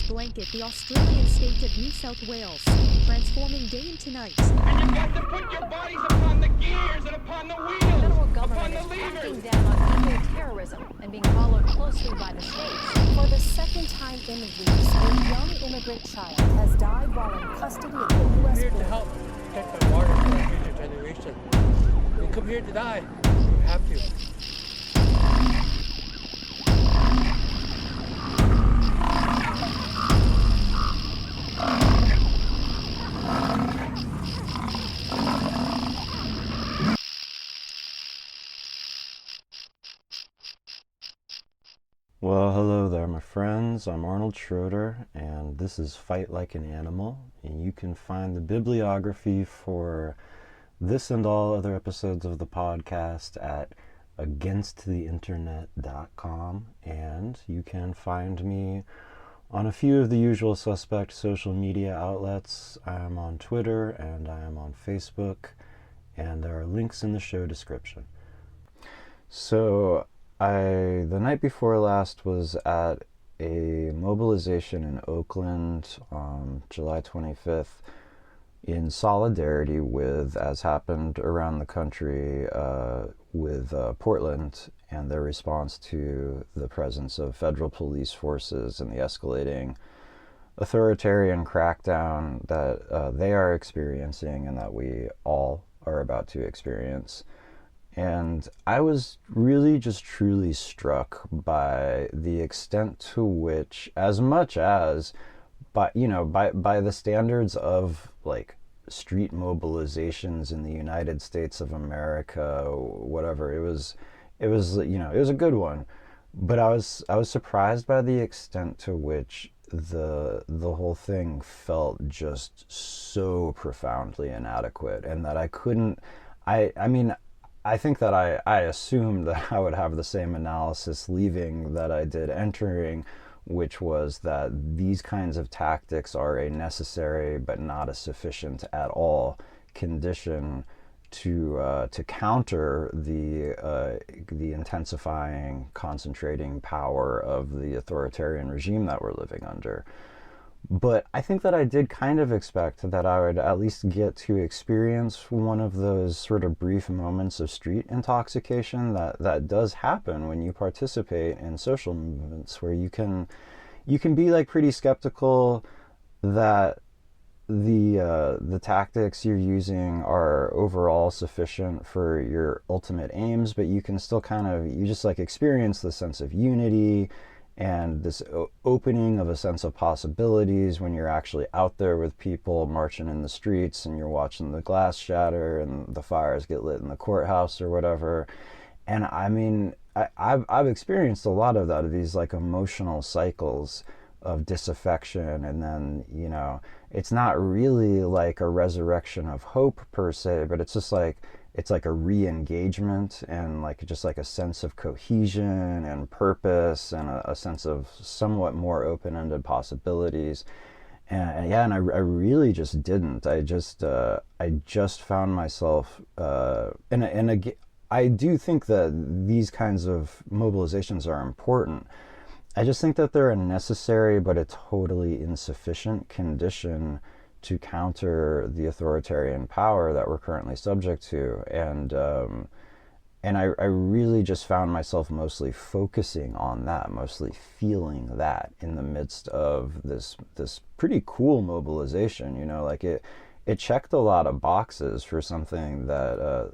blanket the Australian state of New South Wales, transforming day into night. And you've got to put your bodies upon the gears and upon the wheels, The federal upon government the is levers. cracking down on eco-terrorism and being followed closely by the states. For the second time in weeks, a young immigrant child has died while in custody at the U.S. I'm here to border. help protect the water for our future generation. We come here to die. We have to. Well, hello there, my friends. I'm Arnold Schroeder, and this is Fight Like an Animal. And you can find the bibliography for this and all other episodes of the podcast at againsttheinternet.com. And you can find me on a few of the usual suspect social media outlets. I am on Twitter and I am on Facebook, and there are links in the show description. So, the night before last was at a mobilization in Oakland on July 25th in solidarity with, as happened around the country, with Portland and their response to the presence of federal police forces and the escalating authoritarian crackdown that they are experiencing and that we all are about to experience. And I was really just truly struck by the extent to which, as much as, by the standards of like street mobilizations in the United States of America, whatever, it was a good one. But I was surprised by the extent to which the whole thing felt just so profoundly inadequate, and that I couldn't. I think that I assumed that I would have the same analysis leaving that I did entering, which was that these kinds of tactics are a necessary but not a sufficient at all condition to counter the intensifying, concentrating power of the authoritarian regime that we're living under. But I think that I did kind of expect that I would at least get to experience one of those sort of brief moments of street intoxication that does happen when you participate in social movements, where you can be like pretty skeptical that the tactics you're using are overall sufficient for your ultimate aims, but you can still you just like experience the sense of unity and this opening of a sense of possibilities when you're actually out there with people marching in the streets and you're watching the glass shatter and the fires get lit in the courthouse or whatever. And I mean, I've experienced a lot of that, of these like emotional cycles of disaffection, and then, it's not really like a resurrection of hope per se, but it's just like, it's like a re-engagement and like just like a sense of cohesion and purpose and a sense of somewhat more open-ended possibilities. And I really just didn't. I just found myself, I do think that these kinds of mobilizations are important. I just think that they're a necessary but a totally insufficient condition to counter the authoritarian power that we're currently subject to. And I really just found myself mostly focusing on that, mostly feeling that in the midst of this pretty cool mobilization. Like it checked a lot of boxes for something that I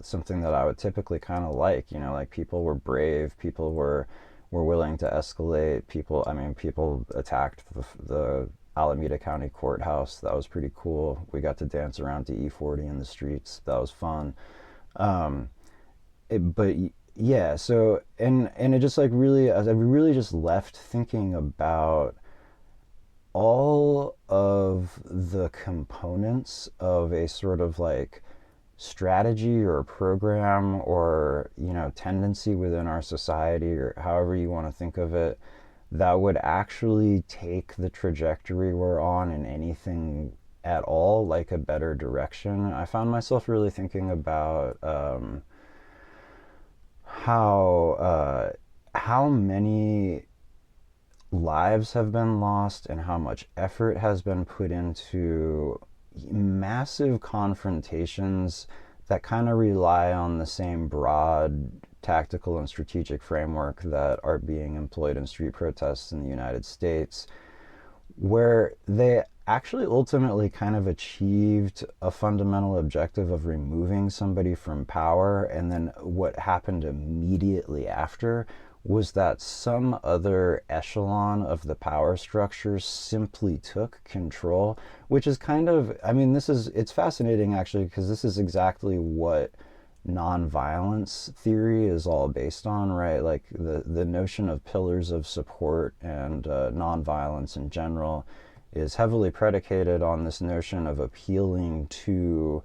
would typically kind of like. Like people were brave, people were willing to escalate, people attacked the Alameda County Courthouse. That was pretty cool. We got to dance around to E40 in the streets. That was fun. So it just like really, I really just left thinking about all of the components of a sort of like strategy or program or, tendency within our society, or however you want to think of it, that would actually take the trajectory we're on in anything at all like a better direction. I found myself really thinking about how many lives have been lost and how much effort has been put into massive confrontations that kind of rely on the same broad tactical and strategic framework that are being employed in street protests in the United States, where they actually ultimately kind of achieved a fundamental objective of removing somebody from power, and then what happened immediately after was that some other echelon of the power structure simply took control, which is kind of, I mean, it's fascinating actually, because this is exactly what nonviolence theory is all based on, right? Like the notion of pillars of support and nonviolence in general is heavily predicated on this notion of appealing to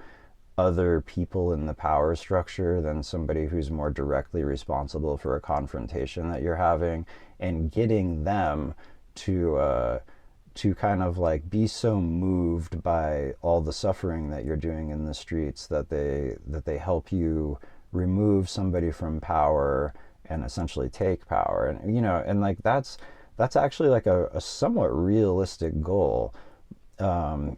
other people in the power structure than somebody who's more directly responsible for a confrontation that you're having, and getting them to kind of like be so moved by all the suffering that you're doing in the streets that they help you remove somebody from power and essentially take power. And and like that's actually like a somewhat realistic goal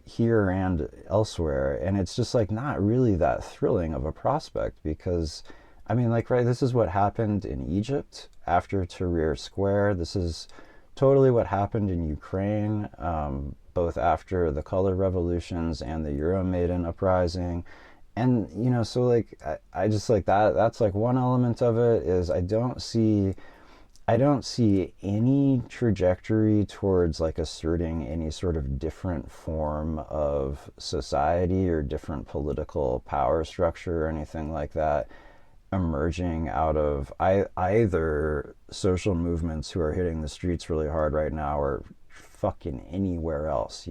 here and elsewhere, and it's just like not really that thrilling of a prospect, because I mean, like, right, this is what happened in Egypt after Tahrir Square. This is totally what happened in Ukraine, both after the color revolutions and the Euromaidan uprising. And so like I just like that's like one element of it, is I don't see any trajectory towards like asserting any sort of different form of society or different political power structure or anything like that emerging out of either social movements who are hitting the streets really hard right now, or fucking anywhere else,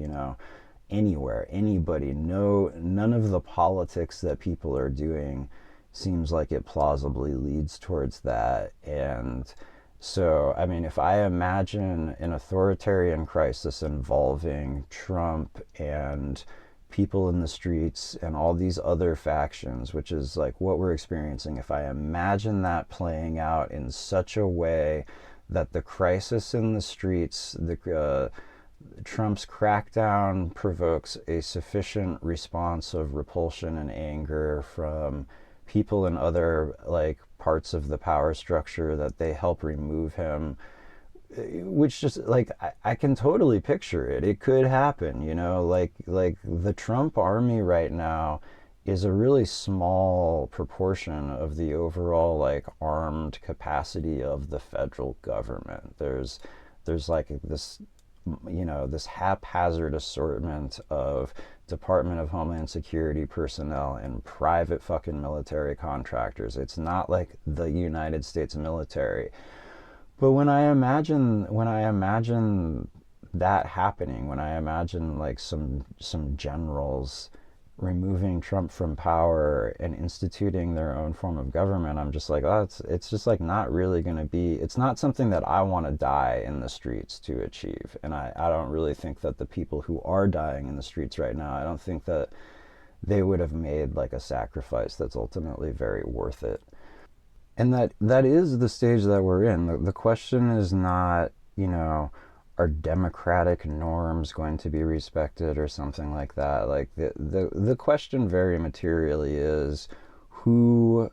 anywhere, anybody. None of the politics that people are doing seems like it plausibly leads towards that. And so, I mean, if I imagine an authoritarian crisis involving Trump and people in the streets and all these other factions, which is like what we're experiencing, if I imagine that playing out in such a way that the crisis in the streets, Trump's crackdown provokes a sufficient response of repulsion and anger from people in other like parts of the power structure, that they help remove him, which just like I can totally picture it. It could happen, like the Trump army right now is a really small proportion of the overall like armed capacity of the federal government. There's like this this haphazard assortment of Department of Homeland Security personnel and private fucking military contractors. It's not like the United States military. But when I imagine that happening, when I imagine like some generals removing Trump from power and instituting their own form of government, I'm just like, oh, it's just like not really going to be, it's not something that I want to die in the streets to achieve. And I don't really think that the people who are dying in the streets right now, I don't think that they would have made like a sacrifice that's ultimately very worth it. And that is the stage that we're in. The question is not, are democratic norms going to be respected or something like that? Like the question very materially is, who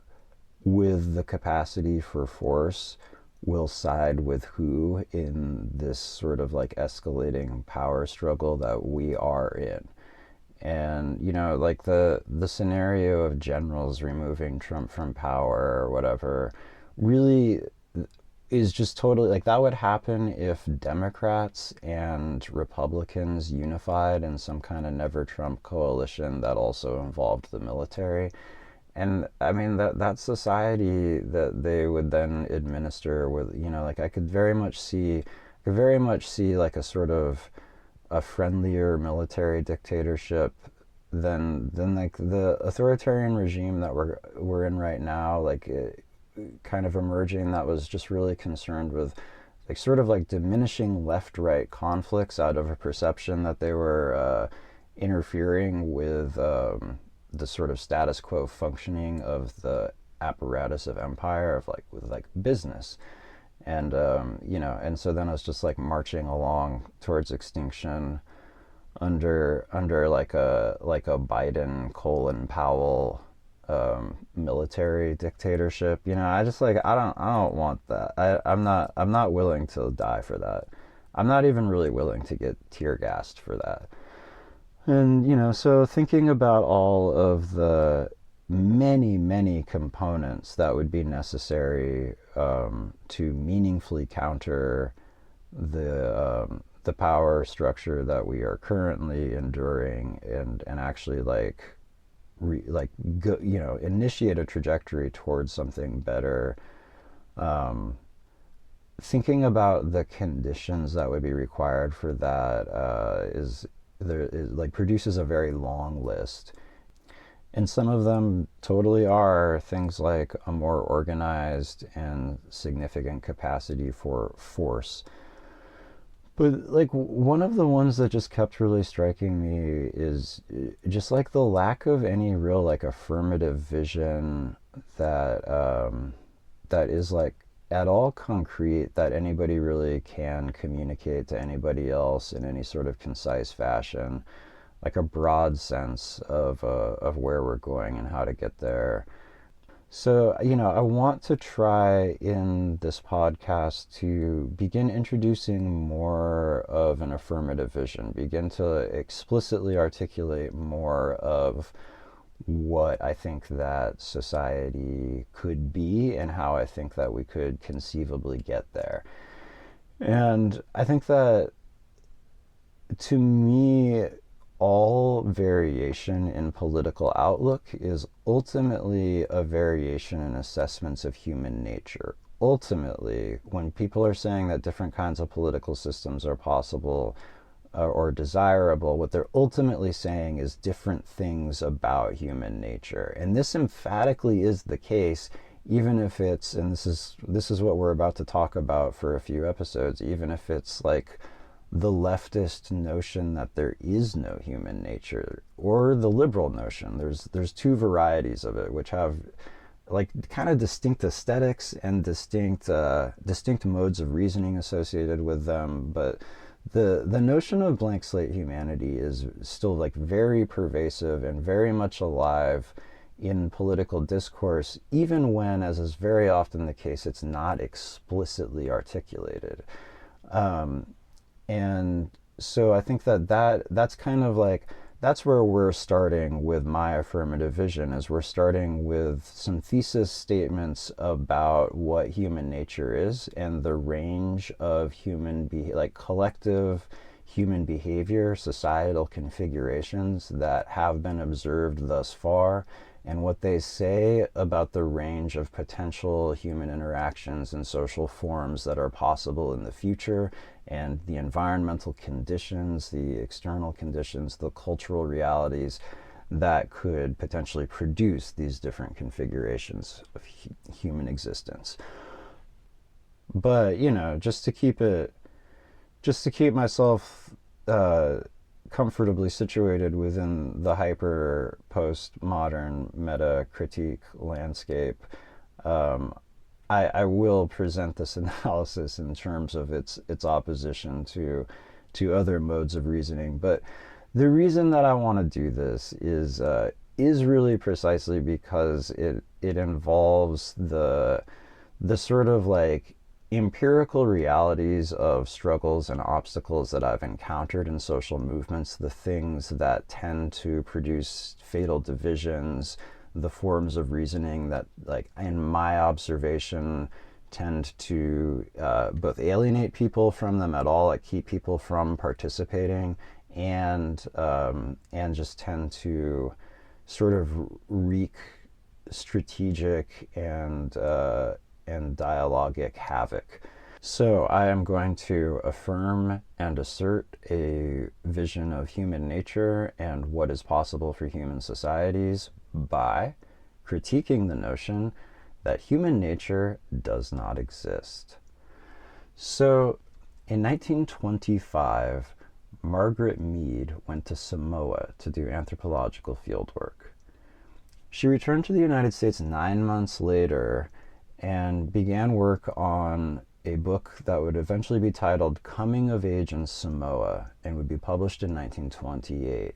with the capacity for force will side with who in this sort of like escalating power struggle that we are in? And like the scenario of generals removing Trump from power or whatever really is just totally like, that would happen if Democrats and Republicans unified in some kind of never Trump coalition that also involved the military. And I mean, that society that they would then administer with, like I could very much see like a sort of a friendlier military dictatorship than like the authoritarian regime that we're in right now, like it, kind of emerging, that was just really concerned with like sort of like diminishing left-right conflicts out of a perception that they were interfering with the sort of status quo functioning of the apparatus of empire, of like with like business. And and so then I was just like marching along towards extinction under like a Biden Colin Powell military dictatorship. I just like I don't want that. I'm not willing to die for that. I'm not even really willing to get tear gassed for that. And so thinking about all of the many components that would be necessary to meaningfully counter the power structure that we are currently enduring, and actually initiate a trajectory towards something better. Thinking about the conditions that would be required for that produces a very long list. And some of them totally are things like a more organized and significant capacity for force. But like one of the ones that just kept really striking me is just like the lack of any real like affirmative vision that that is like at all concrete, that anybody really can communicate to anybody else in any sort of concise fashion, like a broad sense of where we're going and how to get there. So, I want to try in this podcast to begin introducing more of an affirmative vision, begin to explicitly articulate more of what I think that society could be and how I think that we could conceivably get there. And I think that, to me, all variation in political outlook is ultimately a variation in assessments of human nature. Ultimately, when people are saying that different kinds of political systems are possible or desirable, what they're ultimately saying is different things about human nature. And this emphatically is the case, even if it's, and this is what we're about to talk about for a few episodes, even if it's like the leftist notion that there is no human nature, or the liberal notion. There's two varieties of it, which have like kind of distinct aesthetics and distinct modes of reasoning associated with them. But the notion of blank slate humanity is still like very pervasive and very much alive in political discourse, even when, as is very often the case, it's not explicitly articulated. And so I think that's kind of like, that's where we're starting with my affirmative vision, is we're starting with some thesis statements about what human nature is and the range of collective human behavior, societal configurations that have been observed thus far, and what they say about the range of potential human interactions and social forms that are possible in the future, and the environmental conditions, the external conditions, the cultural realities that could potentially produce these different configurations of human existence. But, just to keep myself comfortably situated within the hyper postmodern meta critique landscape, I will present this analysis in terms of its opposition to other modes of reasoning. But the reason that I want to do this is really precisely because it involves the sort of like empirical realities of struggles and obstacles that I've encountered in social movements, the things that tend to produce fatal divisions, the forms of reasoning that, like, in my observation, tend to both alienate people from them at all, like keep people from participating, and just tend to sort of wreak strategic and dialogic havoc. So I am going to affirm and assert a vision of human nature and what is possible for human societies by critiquing the notion that human nature does not exist. So in 1925, Margaret Mead went to Samoa to do anthropological fieldwork. She returned to the United States 9 months later and began work on a book that would eventually be titled Coming of Age in Samoa and would be published in 1928.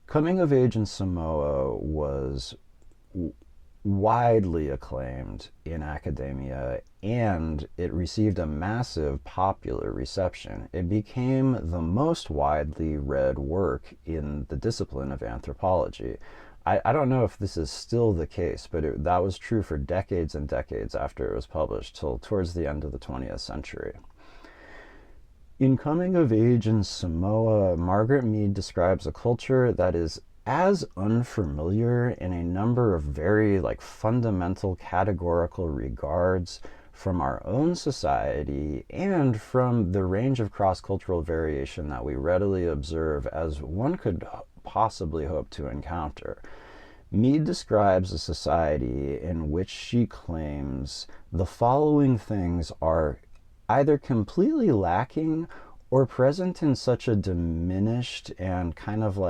Coming of Age in Samoa was widely acclaimed in academia, and it received a massive popular reception. It became the most widely read work in the discipline of anthropology. I don't know if this is still the case, but that was true for decades and decades after it was published, till towards the end of the 20th century. In Coming of Age in Samoa, Margaret Mead describes a culture that is as unfamiliar in a number of very fundamental categorical regards from our own society and from the range of cross-cultural variation that we readily observe as one could possibly hope to encounter. Mead describes a society in which she claims the following things are either completely lacking or present in such a diminished and kind of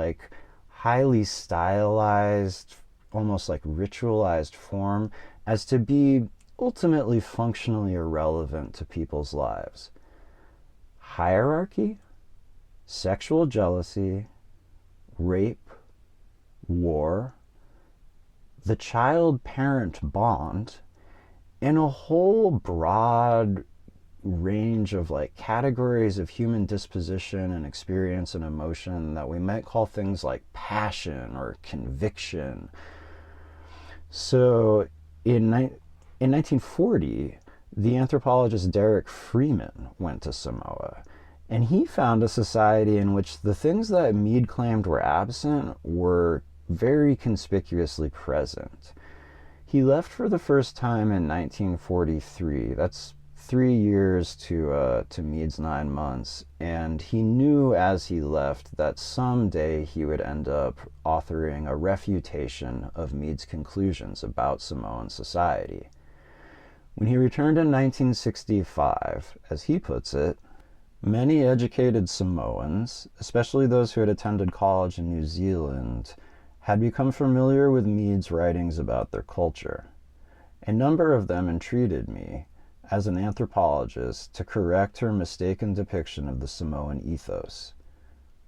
highly stylized, almost ritualized form as to be ultimately functionally irrelevant to people's lives. Hierarchy, sexual jealousy, rape, war, the child-parent bond, and a whole broad range of categories of human disposition and experience and emotion that we might call things like passion or conviction. So in 1940, the anthropologist Derek Freeman went to Samoa, and he found a society in which the things that Mead claimed were absent were very conspicuously present. He left for the first time in 1943. That's 3 years to Mead's 9 months, and he knew as he left that someday he would end up authoring a refutation of Mead's conclusions about Samoan society. When he returned in 1965, as he puts it, many educated Samoans, especially those who had attended college in New Zealand, had become familiar with Mead's writings about their culture. A number of them entreated me, as an anthropologist, to correct her mistaken depiction of the Samoan ethos.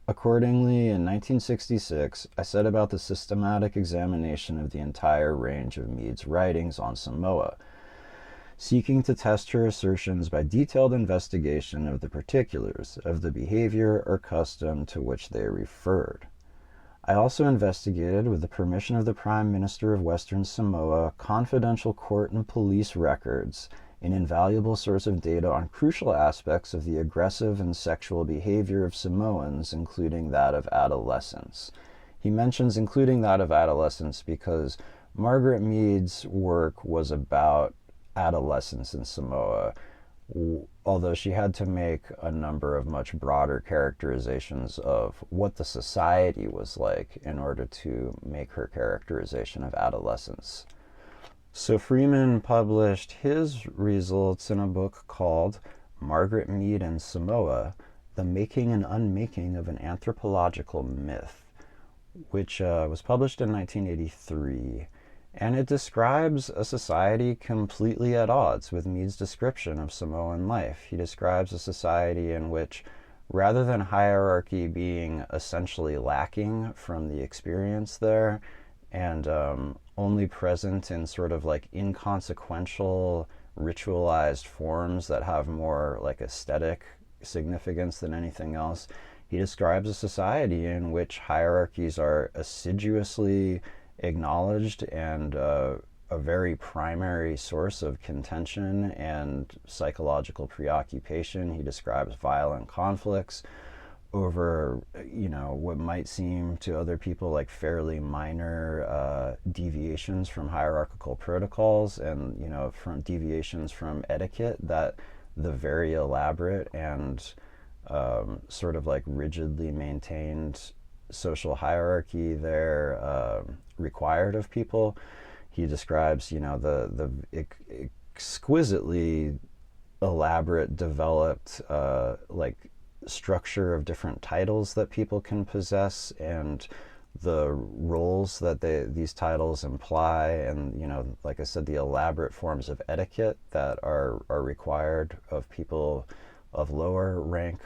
Accordingly, in 1966, I set about the systematic examination of the entire range of Mead's writings on Samoa, seeking to test her assertions by detailed investigation of the particulars of the behavior or custom to which they referred. I also investigated, with the permission of the Prime Minister of Western Samoa, confidential court and police records, an invaluable source of data on crucial aspects of the aggressive and sexual behavior of Samoans, including that of adolescents. He mentions including that of adolescents because Margaret Mead's work was about adolescence in Samoa, although she had to make a number of much broader characterizations of what the society was like in order to make her characterization of adolescence. So Freeman published his results in a book called Margaret Mead and Samoa, The Making and Unmaking of an Anthropological Myth, which was published in 1983. And it describes a society completely at odds with Mead's description of Samoan life. He describes a society in which, rather than hierarchy being essentially lacking from the experience there, and only present in sort of inconsequential, ritualized forms that have more aesthetic significance than anything else, he describes a society in which hierarchies are assiduously acknowledged and a very primary source of contention and psychological preoccupation. He describes violent conflicts over, what might seem to other people like fairly minor deviations from hierarchical protocols and, from deviations from etiquette that the very elaborate and sort of rigidly maintained social hierarchy there required of people. He describes, the exquisitely elaborate, developed, structure of different titles that people can possess and the roles that these titles imply, and, you know, like I said, the elaborate forms of etiquette that are required of people of lower rank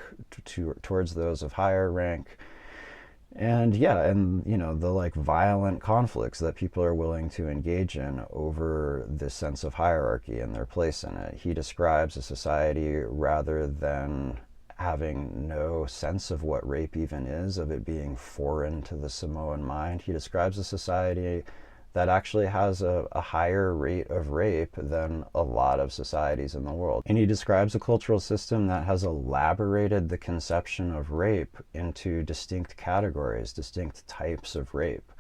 towards those of higher rank. And yeah, and, you know, the like violent conflicts that people are willing to engage in over this sense of hierarchy and their place in it. He describes a society, rather than having no sense of what rape even is, of it being foreign to the Samoan mind, he describes a society that actually has a higher rate of rape than a lot of societies in the world. And he describes a cultural system that has elaborated the conception of rape into distinct categories, distinct types of rape,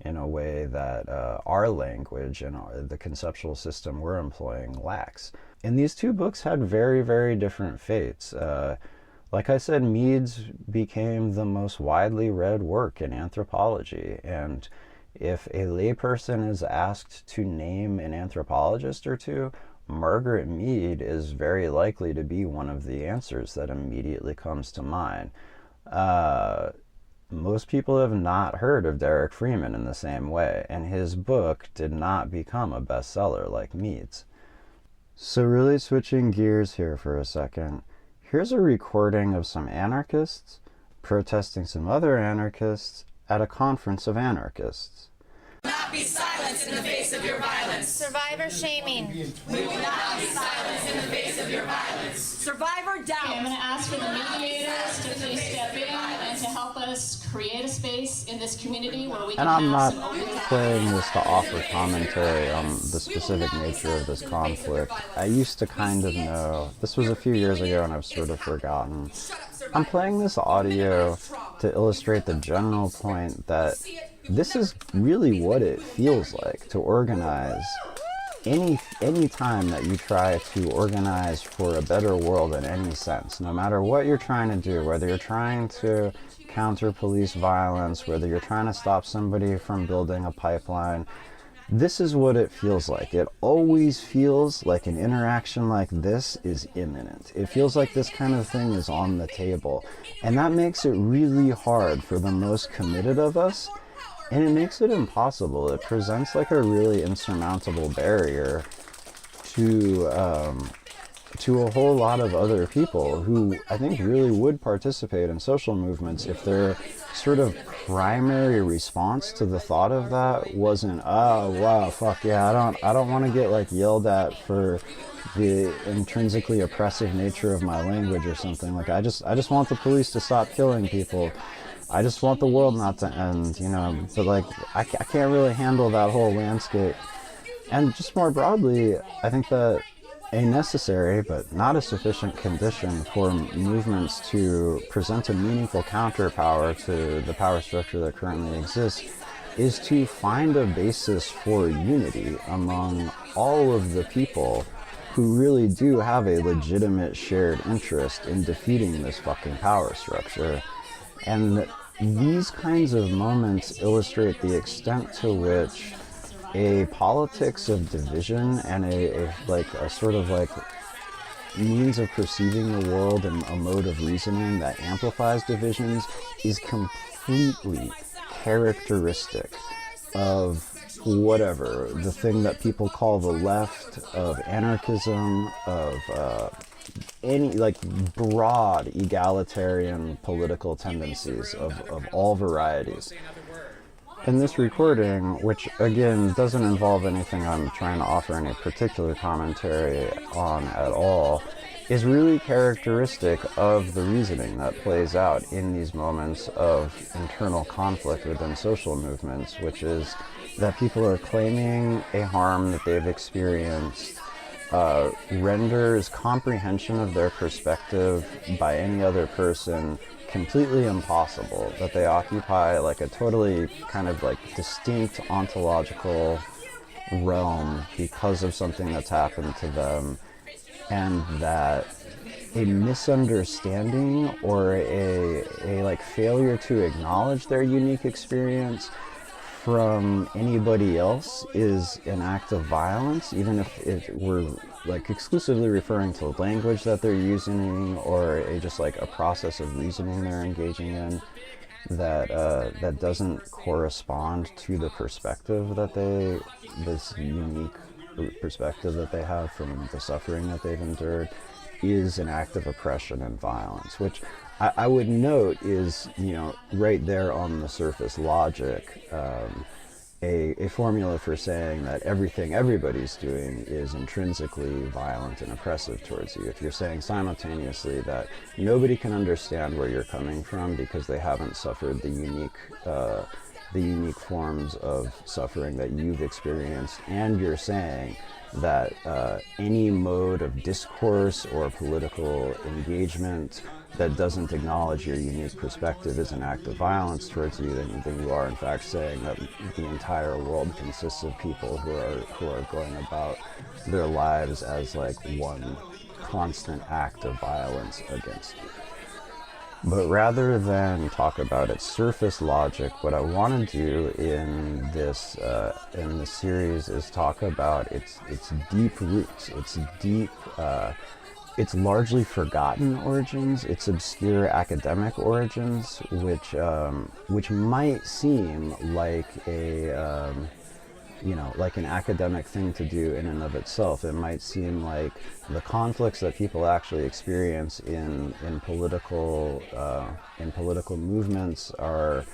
in a way that our language and the conceptual system we're employing lacks. And these two books had very, very different fates. Like I said, Mead's became the most widely read work in anthropology, and if a layperson is asked to name an anthropologist or two, Margaret Mead is very likely to be one of the answers that immediately comes to mind. Most people have not heard of Derek Freeman in the same way, and his book did not become a bestseller like Mead's. So really switching gears here for a second, here's a recording of some anarchists protesting some other anarchists at a conference of anarchists. Not be silenced in the face of your violence. Survivor shaming. We will not be silenced in the face of your violence. Survivor doubt. Okay, I'm going to ask for the mediators to please step in and to help us create a space in this community where we can And I'm not have some playing this to offer commentary on the specific nature of this conflict. I used to kind of know. This was a few years ago and I've sort of forgotten. I'm playing this audio to illustrate the general point that this is really what it feels like to organize. Any time that you try to organize for a better world in any sense, no matter what you're trying to do, whether you're trying to counter police violence, whether you're trying to stop somebody from building a pipeline, this is what it feels like. It always feels like an interaction like this is imminent. It feels like this kind of thing is on the table. And that makes it really hard for the most committed of us. And it makes it impossible. It presents like a really insurmountable barrier to a whole lot of other people who I think really would participate in social movements if their sort of primary response to the thought of that wasn't, oh wow, fuck yeah, I don't want to get like yelled at for the intrinsically oppressive nature of my language or something. Like I just want the police to stop killing people. I just want the world not to end, you know, but like, I can't really handle that whole landscape. And just more broadly, I think that a necessary but not a sufficient condition for movements to present a meaningful counterpower to the power structure that currently exists is to find a basis for unity among all of the people who really do have a legitimate shared interest in defeating this fucking power structure. And these kinds of moments illustrate the extent to which a politics of division and a sort of like means of perceiving the world and a mode of reasoning that amplifies divisions is completely characteristic of whatever, the thing that people call the left, of anarchism, of any like broad egalitarian political tendencies of all varieties. In this recording, which again doesn't involve anything I'm trying to offer any particular commentary on at all, is really characteristic of the reasoning that plays out in these moments of internal conflict within social movements, which is that people are claiming a harm that they've experienced renders comprehension of their perspective by any other person completely impossible, that they occupy like a totally kind of like distinct ontological realm because of something that's happened to them, and that a misunderstanding or a like failure to acknowledge their unique experience from anybody else is an act of violence, even if we're like exclusively referring to language that they're using or just like a process of reasoning they're engaging in. that doesn't correspond to the perspective that this unique perspective that they have from the suffering that they've endured, is an act of oppression and violence, which I would note is, right there on the surface logic, a formula for saying that everything everybody's doing is intrinsically violent and oppressive towards you. If you're saying simultaneously that nobody can understand where you're coming from because they haven't suffered the unique forms of suffering that you've experienced, and you're saying that any mode of discourse or political engagement that doesn't acknowledge your unique perspective is an act of violence towards you, then you are in fact saying that the entire world consists of people who are going about their lives as like one constant act of violence against you. But rather than talk about its surface logic, what I want to do in this series is talk about its deep roots, its largely forgotten origins, its obscure academic origins, which might seem like like an academic thing to do in and of itself. It might seem like the conflicts that people actually experience in political movements are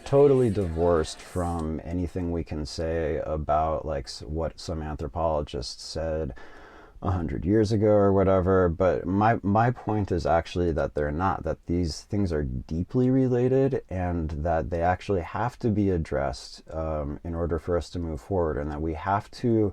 totally divorced from anything we can say about like what some anthropologists said 100 years ago or whatever. But my point is actually that they're not, that these things are deeply related, and that they actually have to be addressed in order for us to move forward, and that we have to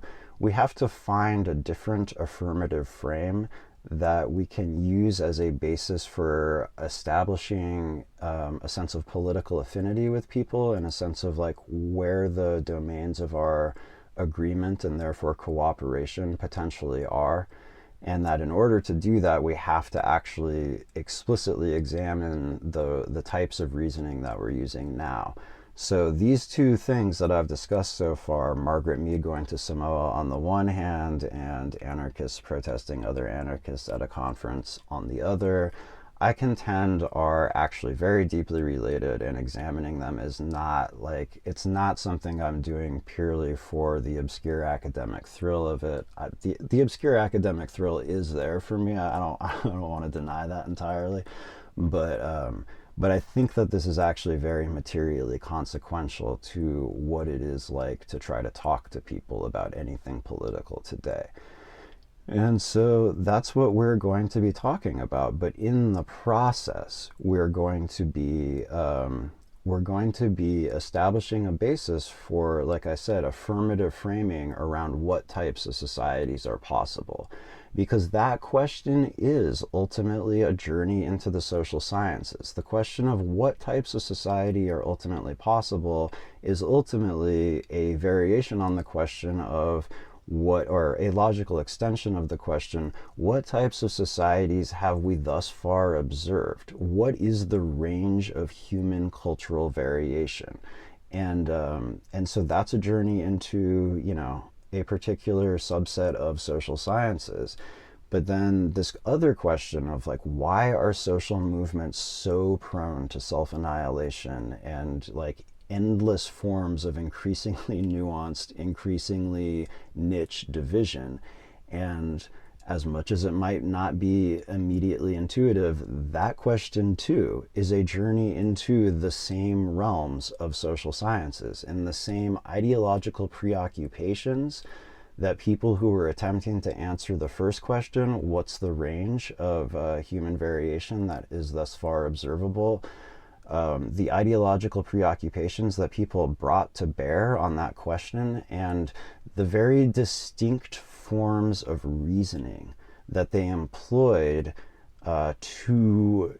find a different affirmative frame that we can use as a basis for establishing a sense of political affinity with people, and a sense of like where the domains of our agreement and therefore cooperation potentially are, and that in order to do that we have to actually explicitly examine the types of reasoning that we're using now. So these two things that I've discussed so far, Margaret Mead going to Samoa on the one hand, and anarchists protesting other anarchists at a conference on the other, I contend are actually very deeply related, and examining them is not like, it's not something I'm doing purely for the obscure academic thrill of it. The obscure academic thrill is there for me. I don't want to deny that entirely, but I think that this is actually very materially consequential to what it is like to try to talk to people about anything political today. And so that's what we're going to be talking about. But in the process, we're going to be establishing a basis for, like I said, affirmative framing around what types of societies are possible. Because that question is ultimately a journey into the social sciences. The question of what types of society are ultimately possible is ultimately a variation on the question of or a logical extension of the question, what types of societies have we thus far observed? What is the range of human cultural variation? And so that's a journey into, a particular subset of social sciences. But then this other question of like, why are social movements so prone to self-annihilation and like endless forms of increasingly nuanced, increasingly niche division? And as much as it might not be immediately intuitive, that question too is a journey into the same realms of social sciences and the same ideological preoccupations that people who were attempting to answer the first question, what's the range of human variation that is thus far observable, the ideological preoccupations that people brought to bear on that question, and the very distinct forms of reasoning that they employed to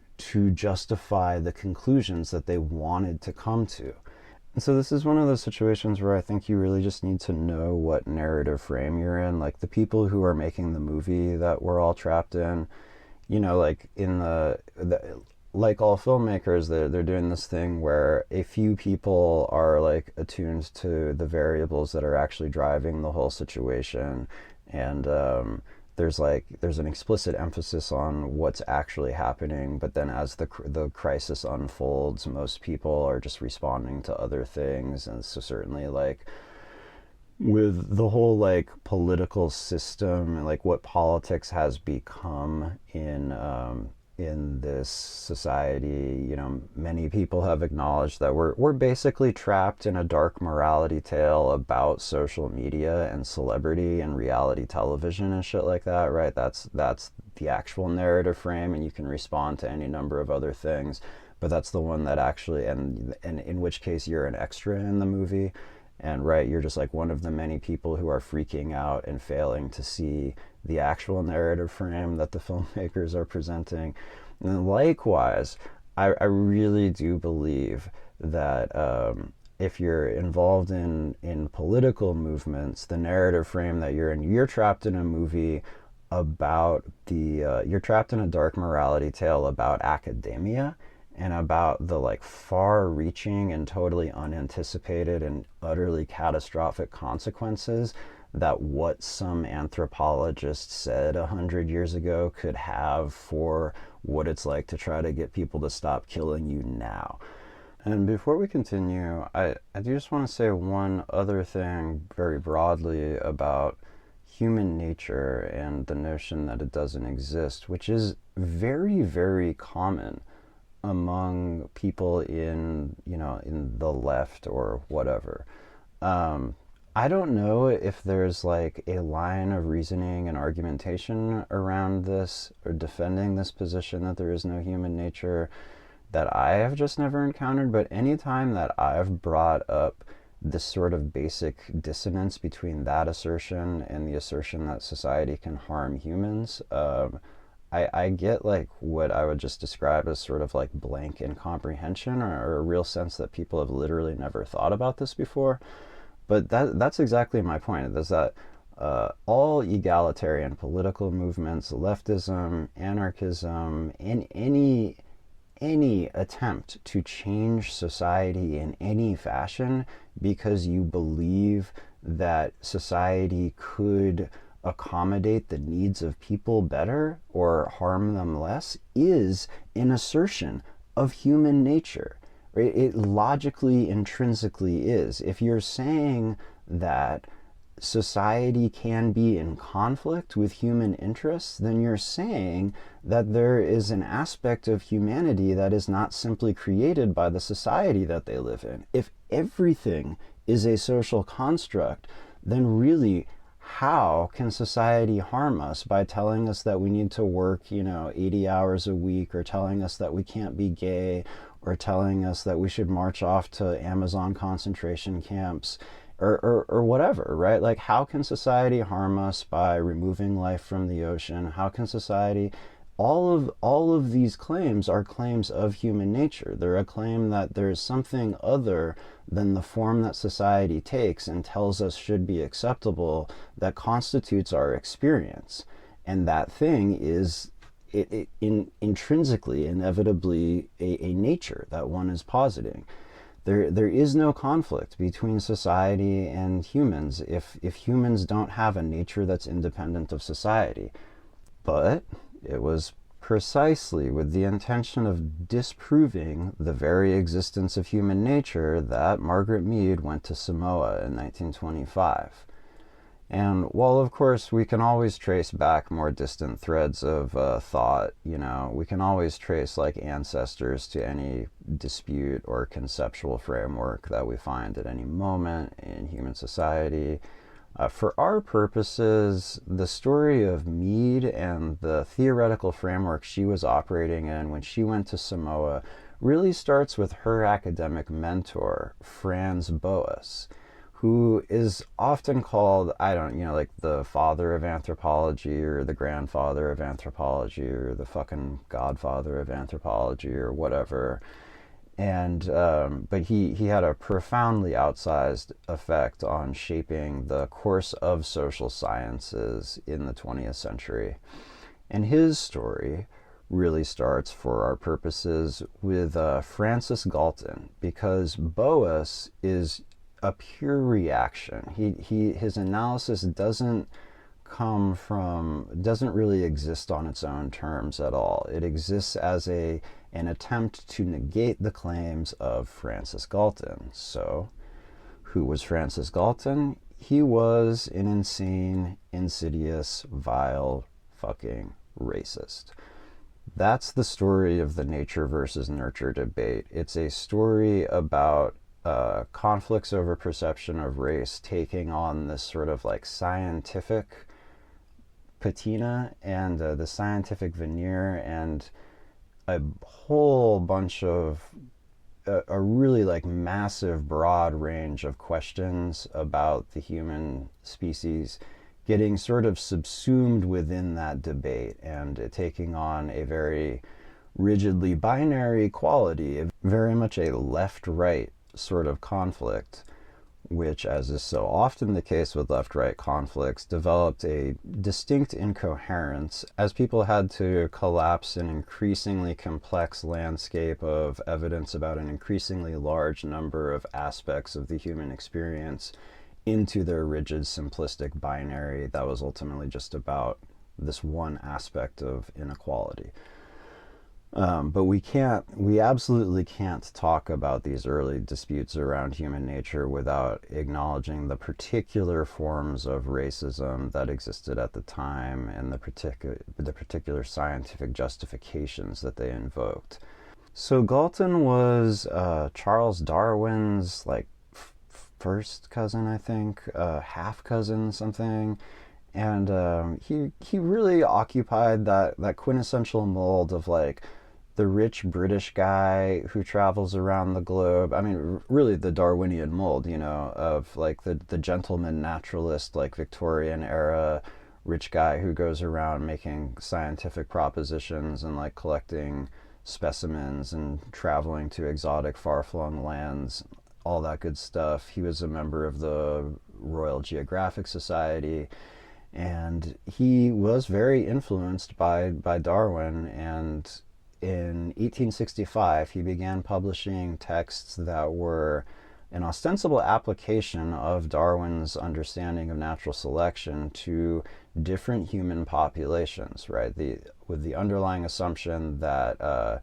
justify the conclusions that they wanted to come to. And so this is one of those situations where I think you really just need to know what narrative frame you're in. Like the people who are making the movie that we're all trapped in, like in like all filmmakers, they're doing this thing where a few people are like attuned to the variables that are actually driving the whole situation, and there's an explicit emphasis on what's actually happening, but then as the crisis unfolds, most people are just responding to other things. And so certainly like with the whole like political system, like what politics has become in this society, you know, many people have acknowledged that we're basically trapped in a dark morality tale about social media and celebrity and reality television and shit like that, right? That's the actual narrative frame, and you can respond to any number of other things, but that's the one that actually, and in which case you're an extra in the movie, and right, you're just like one of the many people who are freaking out and failing to see the actual narrative frame that the filmmakers are presenting. And likewise, I really do believe that if you're involved in political movements, the narrative frame that you're in, you're trapped in a movie about you're trapped in a dark morality tale about academia and about the like far-reaching and totally unanticipated and utterly catastrophic consequences that what some anthropologist said 100 years ago could have for what it's like to try to get people to stop killing you now. And before we continue, I do just want to say one other thing very broadly about human nature and the notion that it doesn't exist, which is very, very common among people in the left or whatever. I don't know if there's like a line of reasoning and argumentation around this or defending this position that there is no human nature that I have just never encountered, but anytime that I've brought up this sort of basic dissonance between that assertion and the assertion that society can harm humans, I get like what I would just describe as sort of like blank incomprehension or a real sense that people have literally never thought about this before. But that's exactly my point, is that all egalitarian political movements, leftism, anarchism, and any attempt to change society in any fashion because you believe that society could accommodate the needs of people better or harm them less is an assertion of human nature. Right? It logically, intrinsically is. If you're saying that society can be in conflict with human interests, then you're saying that there is an aspect of humanity that is not simply created by the society that they live in. If everything is a social construct, then really, how can society harm us by telling us that we need to work, 80 hours a week, or telling us that we can't be gay, or telling us that we should march off to Amazon concentration camps, or whatever, right? Like, how can society harm us by removing life from the ocean? How can society... All of these claims are claims of human nature. They're a claim that there's something other than the form that society takes and tells us should be acceptable that constitutes our experience. And that thing is intrinsically, inevitably, a nature that one is positing. There is no conflict between society and humans if humans don't have a nature that's independent of society. But it was precisely with the intention of disproving the very existence of human nature that Margaret Mead went to Samoa in 1925. And while, of course, we can always trace back more distant threads of thought, we can always trace like ancestors to any dispute or conceptual framework that we find at any moment in human society. For our purposes, the story of Mead and the theoretical framework she was operating in when she went to Samoa really starts with her academic mentor, Franz Boas, who is often called, like the father of anthropology or the grandfather of anthropology or the fucking godfather of anthropology or whatever. And but he had a profoundly outsized effect on shaping the course of social sciences in the 20th century. And his story really starts, for our purposes, with Francis Galton, because Boas is a pure reaction. His analysis doesn't doesn't really exist on its own terms at all. It exists as an attempt to negate the claims of Francis Galton. So, who was Francis Galton? He was an insane, insidious, vile, fucking racist. That's the story of the nature versus nurture debate. It's a story about conflicts over perception of race taking on this sort of like scientific patina and the scientific veneer, and a whole bunch of a really like massive broad range of questions about the human species getting sort of subsumed within that debate, and it taking on a very rigidly binary quality, very much a left-right sort of conflict, which, as is so often the case with left-right conflicts, developed a distinct incoherence as people had to collapse an increasingly complex landscape of evidence about an increasingly large number of aspects of the human experience into their rigid, simplistic binary that was ultimately just about this one aspect of inequality. But we absolutely can't talk about these early disputes around human nature without acknowledging the particular forms of racism that existed at the time and the particular scientific justifications that they invoked. So Galton was Charles Darwin's like first cousin, I think, half cousin, something. And he really occupied that quintessential mold of like the rich British guy who travels around the globe. I mean, really the Darwinian mold, you know, of like the gentleman naturalist, like Victorian era rich guy who goes around making scientific propositions and like collecting specimens and traveling to exotic far-flung lands, all that good stuff. He was a member of the Royal Geographic Society, and he was very influenced by Darwin. And in 1865, he began publishing texts that were an ostensible application of Darwin's understanding of natural selection to different human populations, right? With the underlying assumption that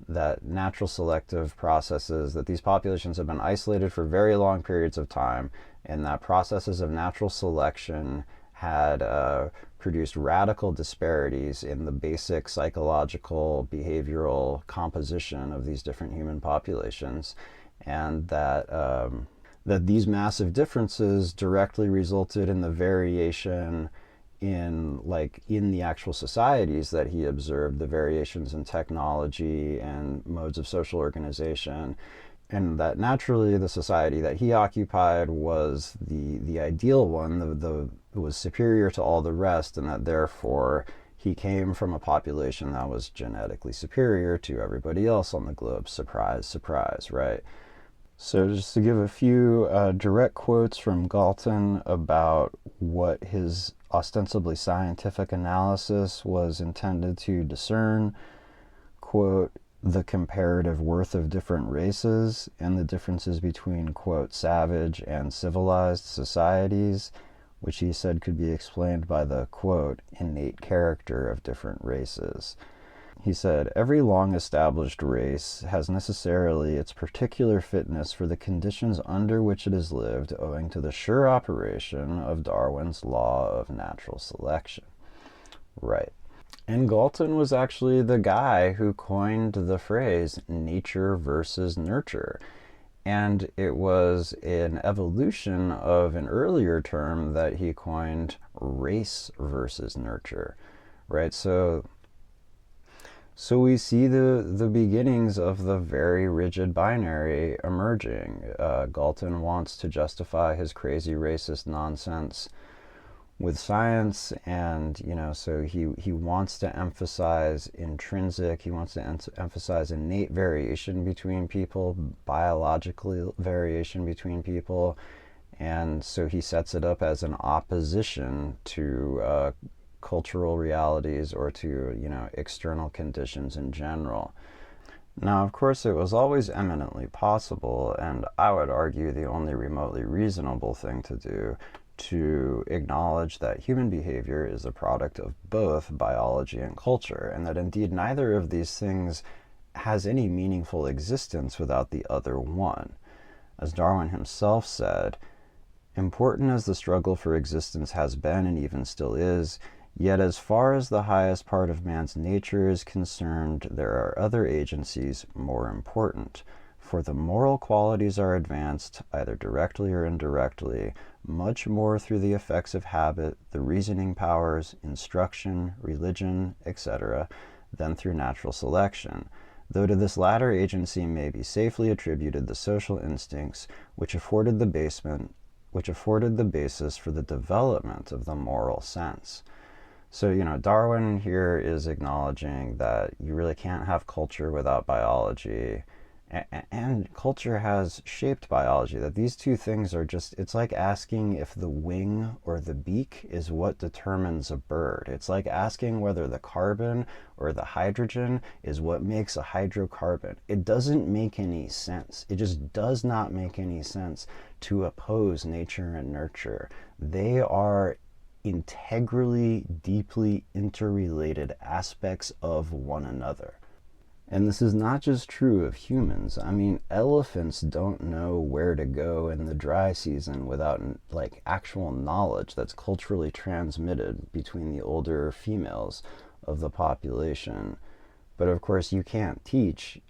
that natural selective processes, that these populations have been isolated for very long periods of time, and that processes of natural selection had produced radical disparities in the basic psychological, behavioral composition of these different human populations, and that these massive differences directly resulted in the variation in the actual societies that he observed, the variations in technology and modes of social organization, and that naturally the society that he occupied was the ideal one, was superior to all the rest, and that therefore he came from a population that was genetically superior to everybody else on the globe. Surprise, surprise, right? So just to give a few direct quotes from Galton about what his ostensibly scientific analysis was intended to discern, quote, the comparative worth of different races and the differences between, quote, savage and civilized societies, which he said could be explained by the, quote, innate character of different races. He said, every long-established race has necessarily its particular fitness for the conditions under which it has lived, owing to the sure operation of Darwin's law of natural selection. Right. And Galton was actually the guy who coined the phrase nature versus nurture. And it was an evolution of an earlier term that he coined, race versus nurture. Right? So we see the beginnings of the very rigid binary emerging. Galton wants to justify his crazy racist nonsense with science, and so he wants to emphasize intrinsic, he wants to emphasize innate variation between people, biological variation between people, and so he sets it up as an opposition to cultural realities or to external conditions in general. Now, of course, it was always eminently possible, and I would argue the only remotely reasonable thing to do, to acknowledge that human behavior is a product of both biology and culture, and that indeed neither of these things has any meaningful existence without the other one. As Darwin himself said, "Important as the struggle for existence has been and even still is, yet as far as the highest part of man's nature is concerned, there are other agencies more important. For the moral qualities are advanced, either directly or indirectly, much more through the effects of habit, the reasoning powers, instruction, religion, etc., than through natural selection, though to this latter agency may be safely attributed the social instincts which afforded the basis for the development of the moral sense." So, Darwin here is acknowledging that you really can't have culture without biology, and culture has shaped biology, that these two things are just, it's like asking if the wing or the beak is what determines a bird. It's like asking whether the carbon or the hydrogen is what makes a hydrocarbon. It doesn't make any sense. It just does not make any sense to oppose nature and nurture. They are integrally, deeply interrelated aspects of one another. And this is not just true of humans. I mean, elephants don't know where to go in the dry season without actual knowledge that's culturally transmitted between the older females of the population. But of course, you can't teach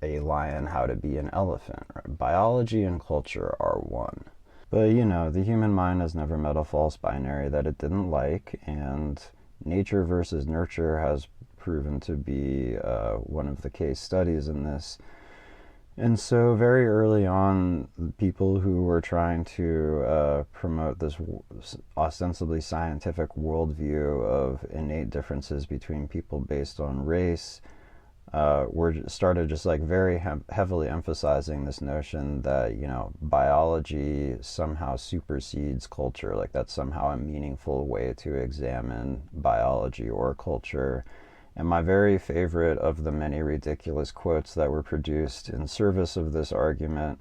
a lion how to be an elephant. Right? Biology and culture are one. But the human mind has never met a false binary that it didn't like, and nature versus nurture has proven to be one of the case studies in this. And so very early on, people who were trying to promote this ostensibly scientific worldview of innate differences between people based on race started just very heavily emphasizing this notion that biology somehow supersedes culture, like that's somehow a meaningful way to examine biology or culture. And my very favorite of the many ridiculous quotes that were produced in service of this argument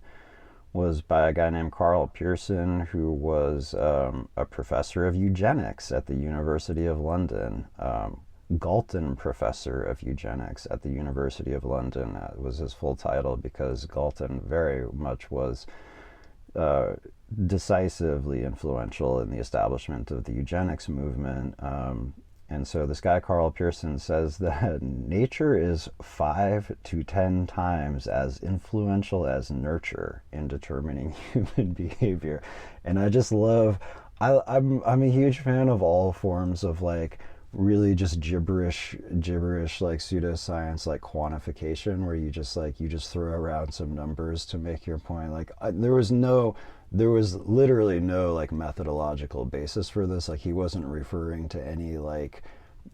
was by a guy named Karl Pearson, who was a professor of eugenics at the University of London. Galton Professor of Eugenics at the University of London. That was his full title, because Galton very much was decisively influential in the establishment of the eugenics movement. And so this guy, Karl Pearson, says that nature is 5 to 10 times as influential as nurture in determining human behavior. And I just love, I'm a huge fan of all forms of really just gibberish pseudoscience, quantification, where you just throw around some numbers to make your point. There was literally no methodological basis for this. He wasn't referring to any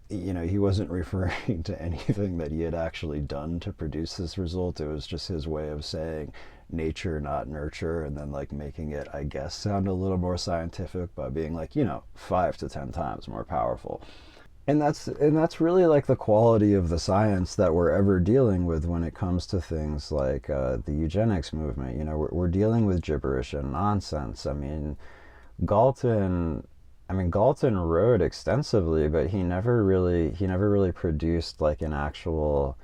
he wasn't referring to anything that he had actually done to produce this result. It was just his way of saying nature, not nurture, and then making it, I guess, sound a little more scientific by being 5 to 10 times more powerful. And that's really the quality of the science that we're ever dealing with when it comes to things like the eugenics movement. We're dealing with gibberish and nonsense. Galton wrote extensively, but he never really produced an actual.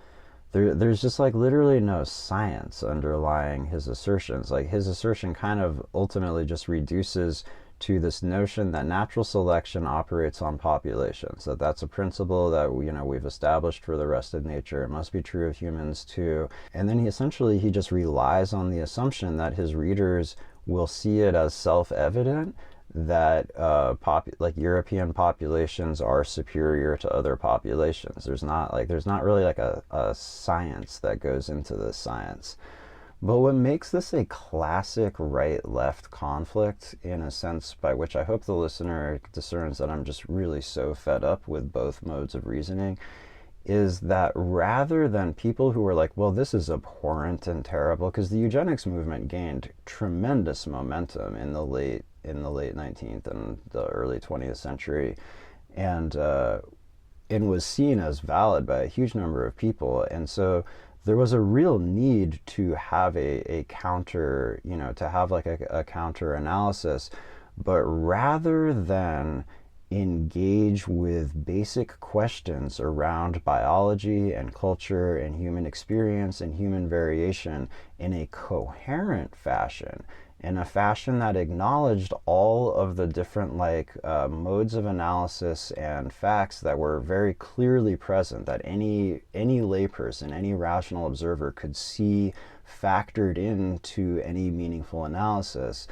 There's just literally no science underlying his assertions. His assertion kind of ultimately just reduces to this notion that natural selection operates on populations, that's a principle that we've established for the rest of nature. It must be true of humans too. And then he just relies on the assumption that his readers will see it as self-evident that European populations are superior to other populations. There's not really a science that goes into this science. But what makes this a classic right-left conflict, in a sense by which I hope the listener discerns that I'm just really so fed up with both modes of reasoning, is that rather than people who are well, this is abhorrent and terrible, because the eugenics movement gained tremendous momentum in the late 19th and the early 20th century, and was seen as valid by a huge number of people. And so there was a real need to have a counter, to have a counter analysis. But rather than engage with basic questions around biology and culture and human experience and human variation in a coherent fashion, in a fashion that acknowledged all of the different modes of analysis and facts that were very clearly present, that any layperson, any rational observer could see factored into any meaningful analysis,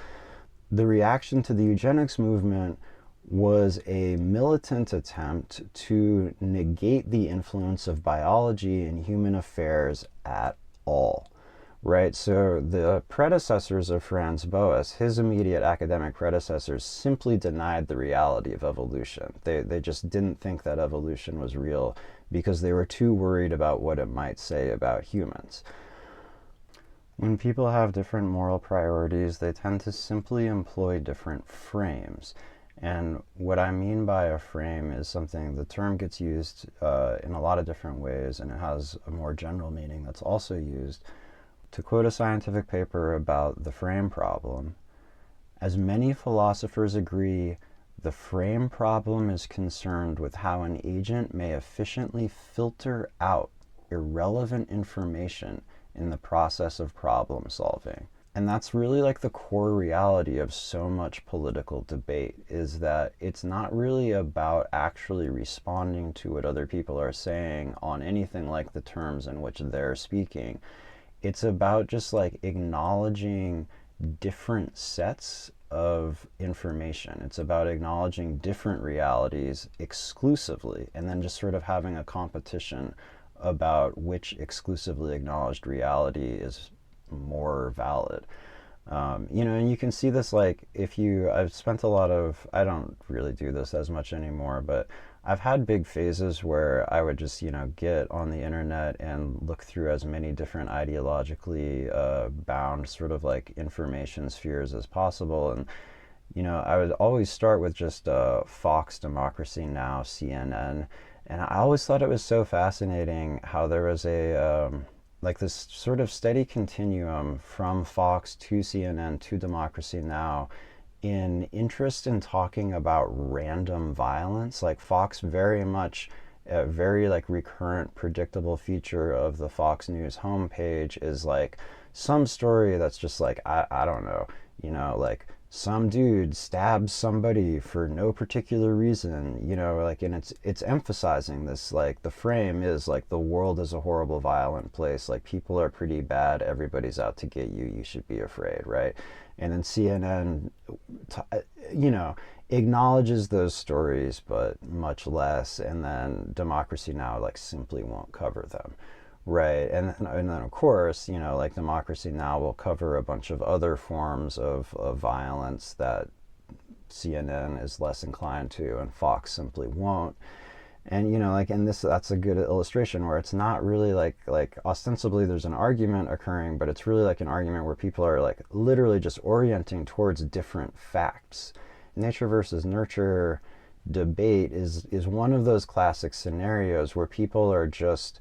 the reaction to the eugenics movement was a militant attempt to negate the influence of biology in human affairs at all. Right, so the predecessors of Franz Boas, his immediate academic predecessors, simply denied the reality of evolution. They just didn't think that evolution was real because they were too worried about what it might say about humans. When people have different moral priorities, they tend to simply employ different frames. And what I mean by a frame is something, the term gets used in a lot of different ways, and it has a more general meaning that's also used. To quote a scientific paper about the frame problem, as many philosophers agree, the frame problem is concerned with how an agent may efficiently filter out irrelevant information in the process of problem solving. And that's really like the core reality of so much political debate, is that it's not really about actually responding to what other people are saying on anything like the terms in which they're speaking. It's about just like acknowledging different sets of information. It's about acknowledging different realities exclusively, and then just sort of having a competition about which exclusively acknowledged reality is more valid. And you can see this, like, I've spent a lot of, I don't really do this as much anymore, but I've had big phases where I would just, get on the internet and look through as many different ideologically bound sort of like information spheres as possible. And, I would always start with just Fox, Democracy Now!, CNN. And I always thought it was so fascinating how there was this sort of steady continuum from Fox to CNN to Democracy Now! In interest in talking about random violence. Like Fox, very much a very recurrent, predictable feature of the Fox News homepage is like some story that's just like, I don't know, some dude stabs somebody for no particular reason, and it's emphasizing this, the frame is the world is a horrible, violent place, people are pretty bad, everybody's out to get you, you should be afraid, right? And then CNN, acknowledges those stories, but much less, and then Democracy Now! Simply won't cover them. Right, and then of course, Democracy Now! Will cover a bunch of other forms of violence that CNN is less inclined to, and Fox simply won't. And and that's a good illustration where it's not really like ostensibly there's an argument occurring, but it's really like an argument where people are literally just orienting towards different facts. Nature versus nurture debate is one of those classic scenarios where people are just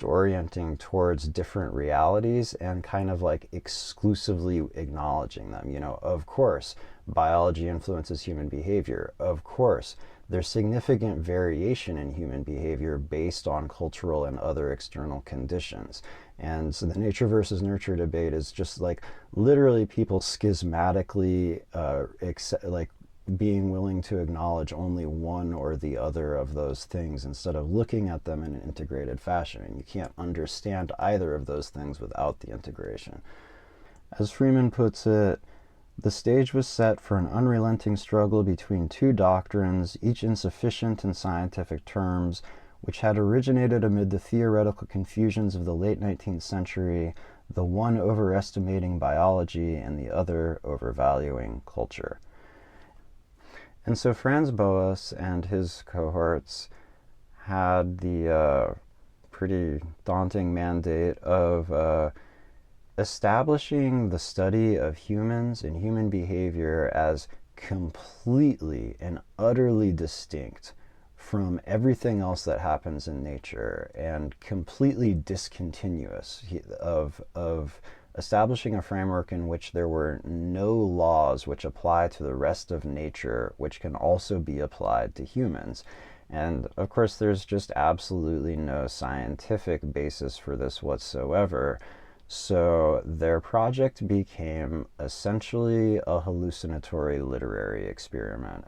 orienting towards different realities and kind of exclusively acknowledging them. Of course, biology influences human behavior. Of course, there's significant variation in human behavior based on cultural and other external conditions. And so the nature versus nurture debate is just literally people schismatically being willing to acknowledge only one or the other of those things instead of looking at them in an integrated fashion. And you can't understand either of those things without the integration. As Freeman puts it, the stage was set for an unrelenting struggle between two doctrines, each insufficient in scientific terms, which had originated amid the theoretical confusions of the late 19th century, the one overestimating biology and the other overvaluing culture. And so Franz Boas and his cohorts had the pretty daunting mandate of establishing the study of humans and human behavior as completely and utterly distinct from everything else that happens in nature and completely discontinuous of establishing a framework in which there were no laws which apply to the rest of nature, which can also be applied to humans. And of course, there's just absolutely no scientific basis for this whatsoever. So their project became essentially a hallucinatory literary experiment.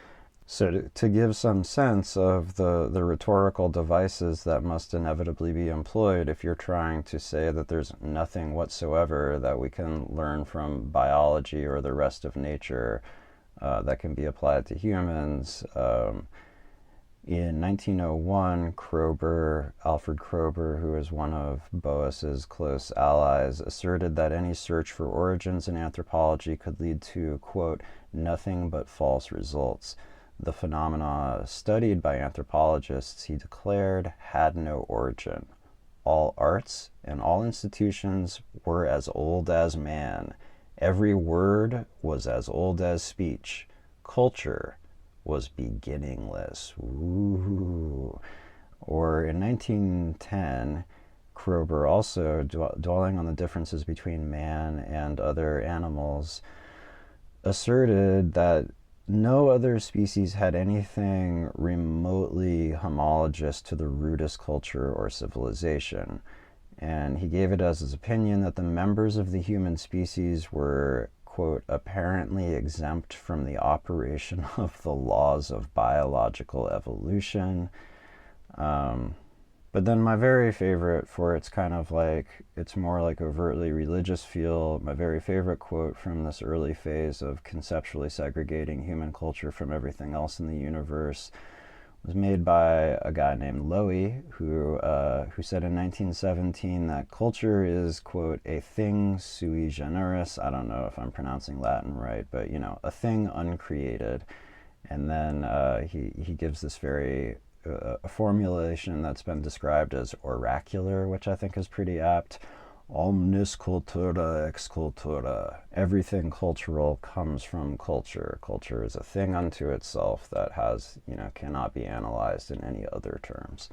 So to give some sense of the rhetorical devices that must inevitably be employed if you're trying to say that there's nothing whatsoever that we can learn from biology or the rest of nature that can be applied to humans, in 1901, Alfred Kroeber, who is one of Boas's close allies, asserted that any search for origins in anthropology could lead to, quote, nothing but false results. The phenomena studied by anthropologists, he declared, had no origin. All arts and all institutions were as old as man. Every word was as old as speech. Culture was beginningless. Ooh. Or in 1910, Kroeber, also dwelling on the differences between man and other animals, asserted that no other species had anything remotely homologous to the rudest culture or civilization. And he gave it as his opinion that the members of the human species were, quote, apparently exempt from the operation of the laws of biological evolution. But then my very favorite, for its kind of like, it's more like overtly religious feel, my very favorite quote from this early phase of conceptually segregating human culture from everything else in the universe was made by a guy named Lowy, who said in 1917 that culture is, quote, a thing sui generis. I don't know if I'm pronouncing Latin right, but, you know, a thing uncreated. And then he gives this very a formulation that's been described as oracular, which I think is pretty apt. Omnis cultura ex cultura. Everything cultural comes from culture. Culture is a thing unto itself that has, you know, cannot be analyzed in any other terms.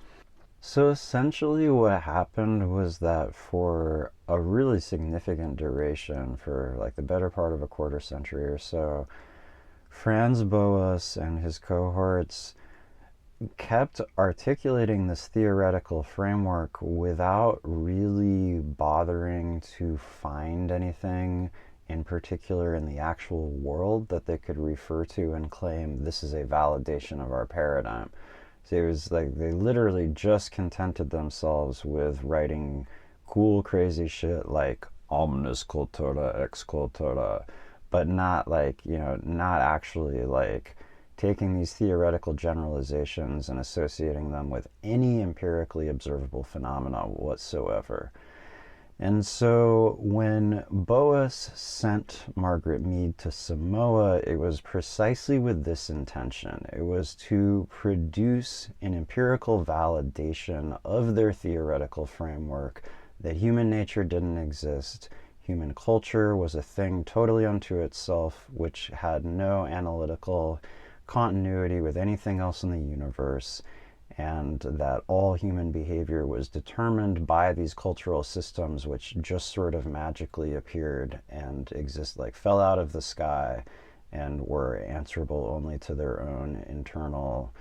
So essentially what happened was that for a really significant duration, for like the better part of a quarter century or so, Franz Boas and his cohorts kept articulating this theoretical framework without really bothering to find anything in particular in the actual world that they could refer to and claim this is a validation of our paradigm. So it was like they literally just contented themselves with writing cool, crazy shit like omnis cultura ex cultura, but not like, you know, not actually like taking these theoretical generalizations and associating them with any empirically observable phenomena whatsoever. And so when Boas sent Margaret Mead to Samoa, it was precisely with this intention. It was to produce an empirical validation of their theoretical framework that human nature didn't exist. Human culture was a thing totally unto itself, which had no analytical continuity with anything else in the universe, and that all human behavior was determined by these cultural systems which just sort of magically appeared and fell out of the sky and were answerable only to their own internal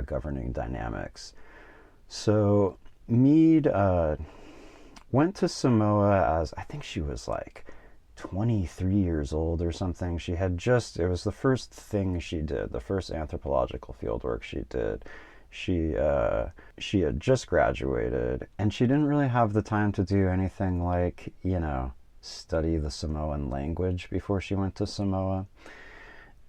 governing dynamics. So Mead went to Samoa as, I think she was like 23 years old or something. She had just, it was the first thing she did, the first anthropological fieldwork she did. She had just graduated, and she didn't really have the time to do anything like, you know, study the Samoan language before she went to Samoa.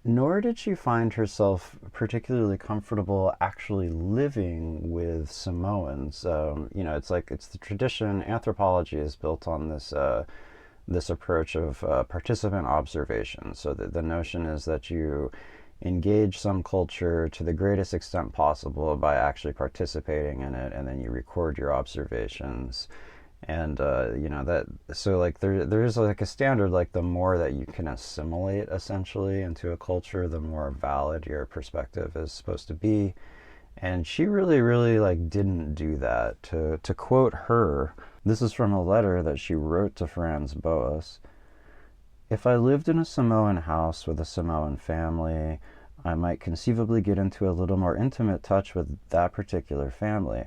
Nor did she find herself particularly comfortable actually living with Samoans. You know, it's the tradition. Anthropology is built on this approach of participant observation. So the notion is that you engage some culture to the greatest extent possible by actually participating in it, and then you record your observations. And you know, that, so like there is like a standard, like the more that you can assimilate essentially into a culture, the more valid your perspective is supposed to be. And she really like didn't do that. To quote her, This is from a letter that she wrote to Franz Boas. If I lived in a Samoan house with a Samoan family, I might conceivably get into a little more intimate touch with that particular family.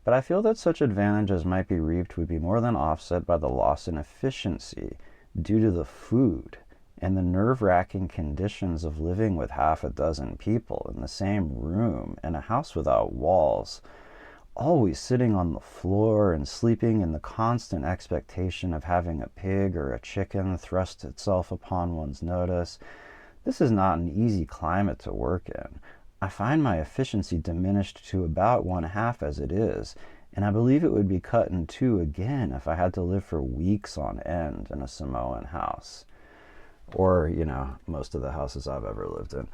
But I feel that such advantage as might be reaped would be more than offset by the loss in efficiency due to the food and the nerve-wracking conditions of living with half a dozen people in the same room in a house without walls, always sitting on the floor and sleeping in the constant expectation of having a pig or a chicken thrust itself upon one's notice. This is not an easy climate to work in. I find my efficiency diminished to about 1/2 as it is, and I believe it would be cut in two again if I had to live for weeks on end in a Samoan house. Or, most of the houses I've ever lived in.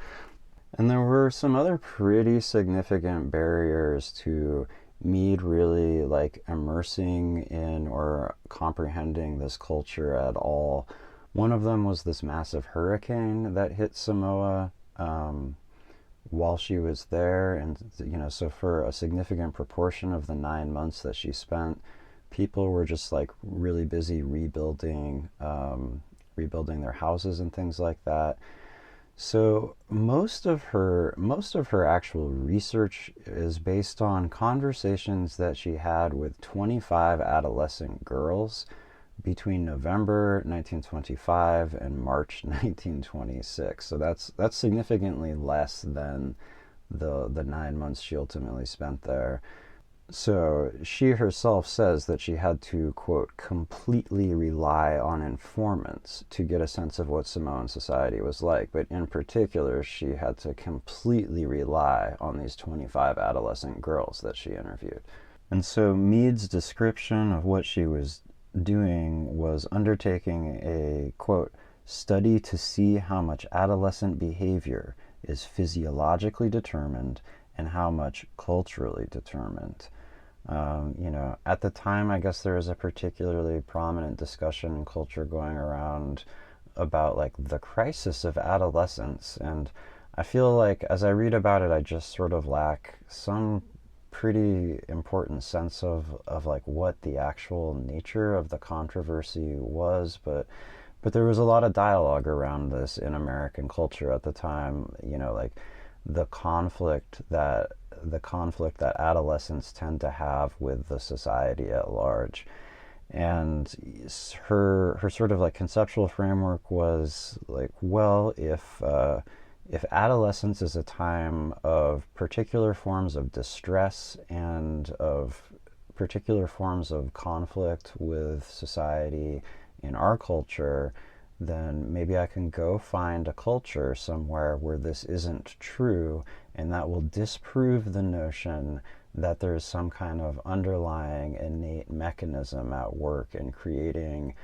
And there were some other pretty significant barriers to Mead really immersing in or comprehending this culture at all. One of them was this massive hurricane that hit Samoa while she was there, and so for a significant proportion of the 9 months that she spent, people were just really busy rebuilding their houses and things like that. So most of her actual research is based on conversations that she had with 25 adolescent girls between November 1925 and March 1926. So that's significantly less than the 9 months she ultimately spent there. So she herself says that she had to, quote, completely rely on informants to get a sense of what Samoan society was like. But in particular, she had to completely rely on these 25 adolescent girls that she interviewed. And so Mead's description of what she was doing was undertaking a, quote, study to see how much adolescent behavior is physiologically determined and how much culturally determined. At the time, I guess there was a particularly prominent discussion in culture going around about the crisis of adolescence, and I feel like as I read about it, I just sort of lack some pretty important sense of what the actual nature of the controversy was, but there was a lot of dialogue around this in American culture at the time, the conflict that adolescents tend to have with the society at large. And her sort of conceptual framework was if adolescence is a time of particular forms of distress and of particular forms of conflict with society in our culture, then maybe I can go find a culture somewhere where this isn't true, and that will disprove the notion that there's some kind of underlying innate mechanism at work in creating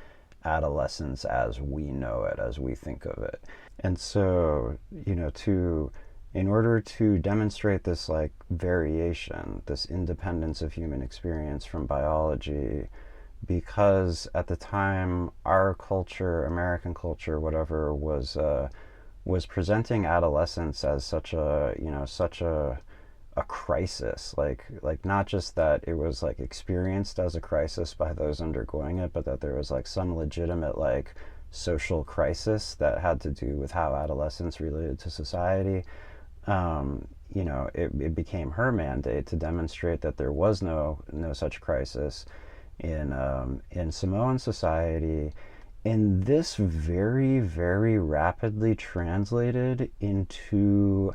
adolescence as we know it, as we think of it. And so, in order to demonstrate this variation, this independence of human experience from biology, because at the time our culture, American culture, whatever, was presenting adolescence as such a crisis, not just that it was experienced as a crisis by those undergoing it, but that there was some legitimate social crisis that had to do with how adolescents related to society. It became her mandate to demonstrate that there was no such crisis in Samoan society, and this very, very rapidly translated into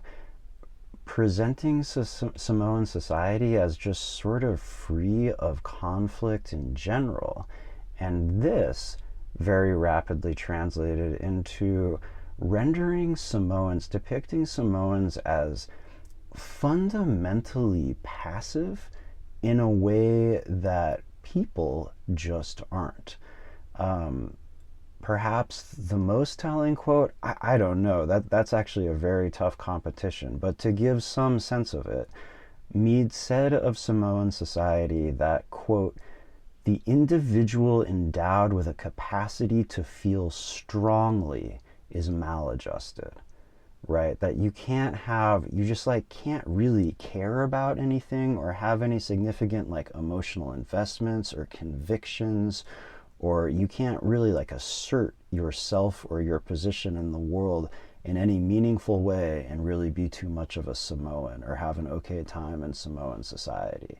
presenting Samoan society as just sort of free of conflict in general. And this very rapidly translated into depicting Samoans as fundamentally passive in a way that people just aren't. Perhaps the most telling quote, I don't know, that's actually a very tough competition, but to give some sense of it, Mead said of Samoan society that, quote, the individual endowed with a capacity to feel strongly is maladjusted. right? That you just like can't really care about anything or have any significant like emotional investments or convictions, or you can't really like assert yourself or your position in the world in any meaningful way and really be too much of a Samoan or have an okay time in Samoan society.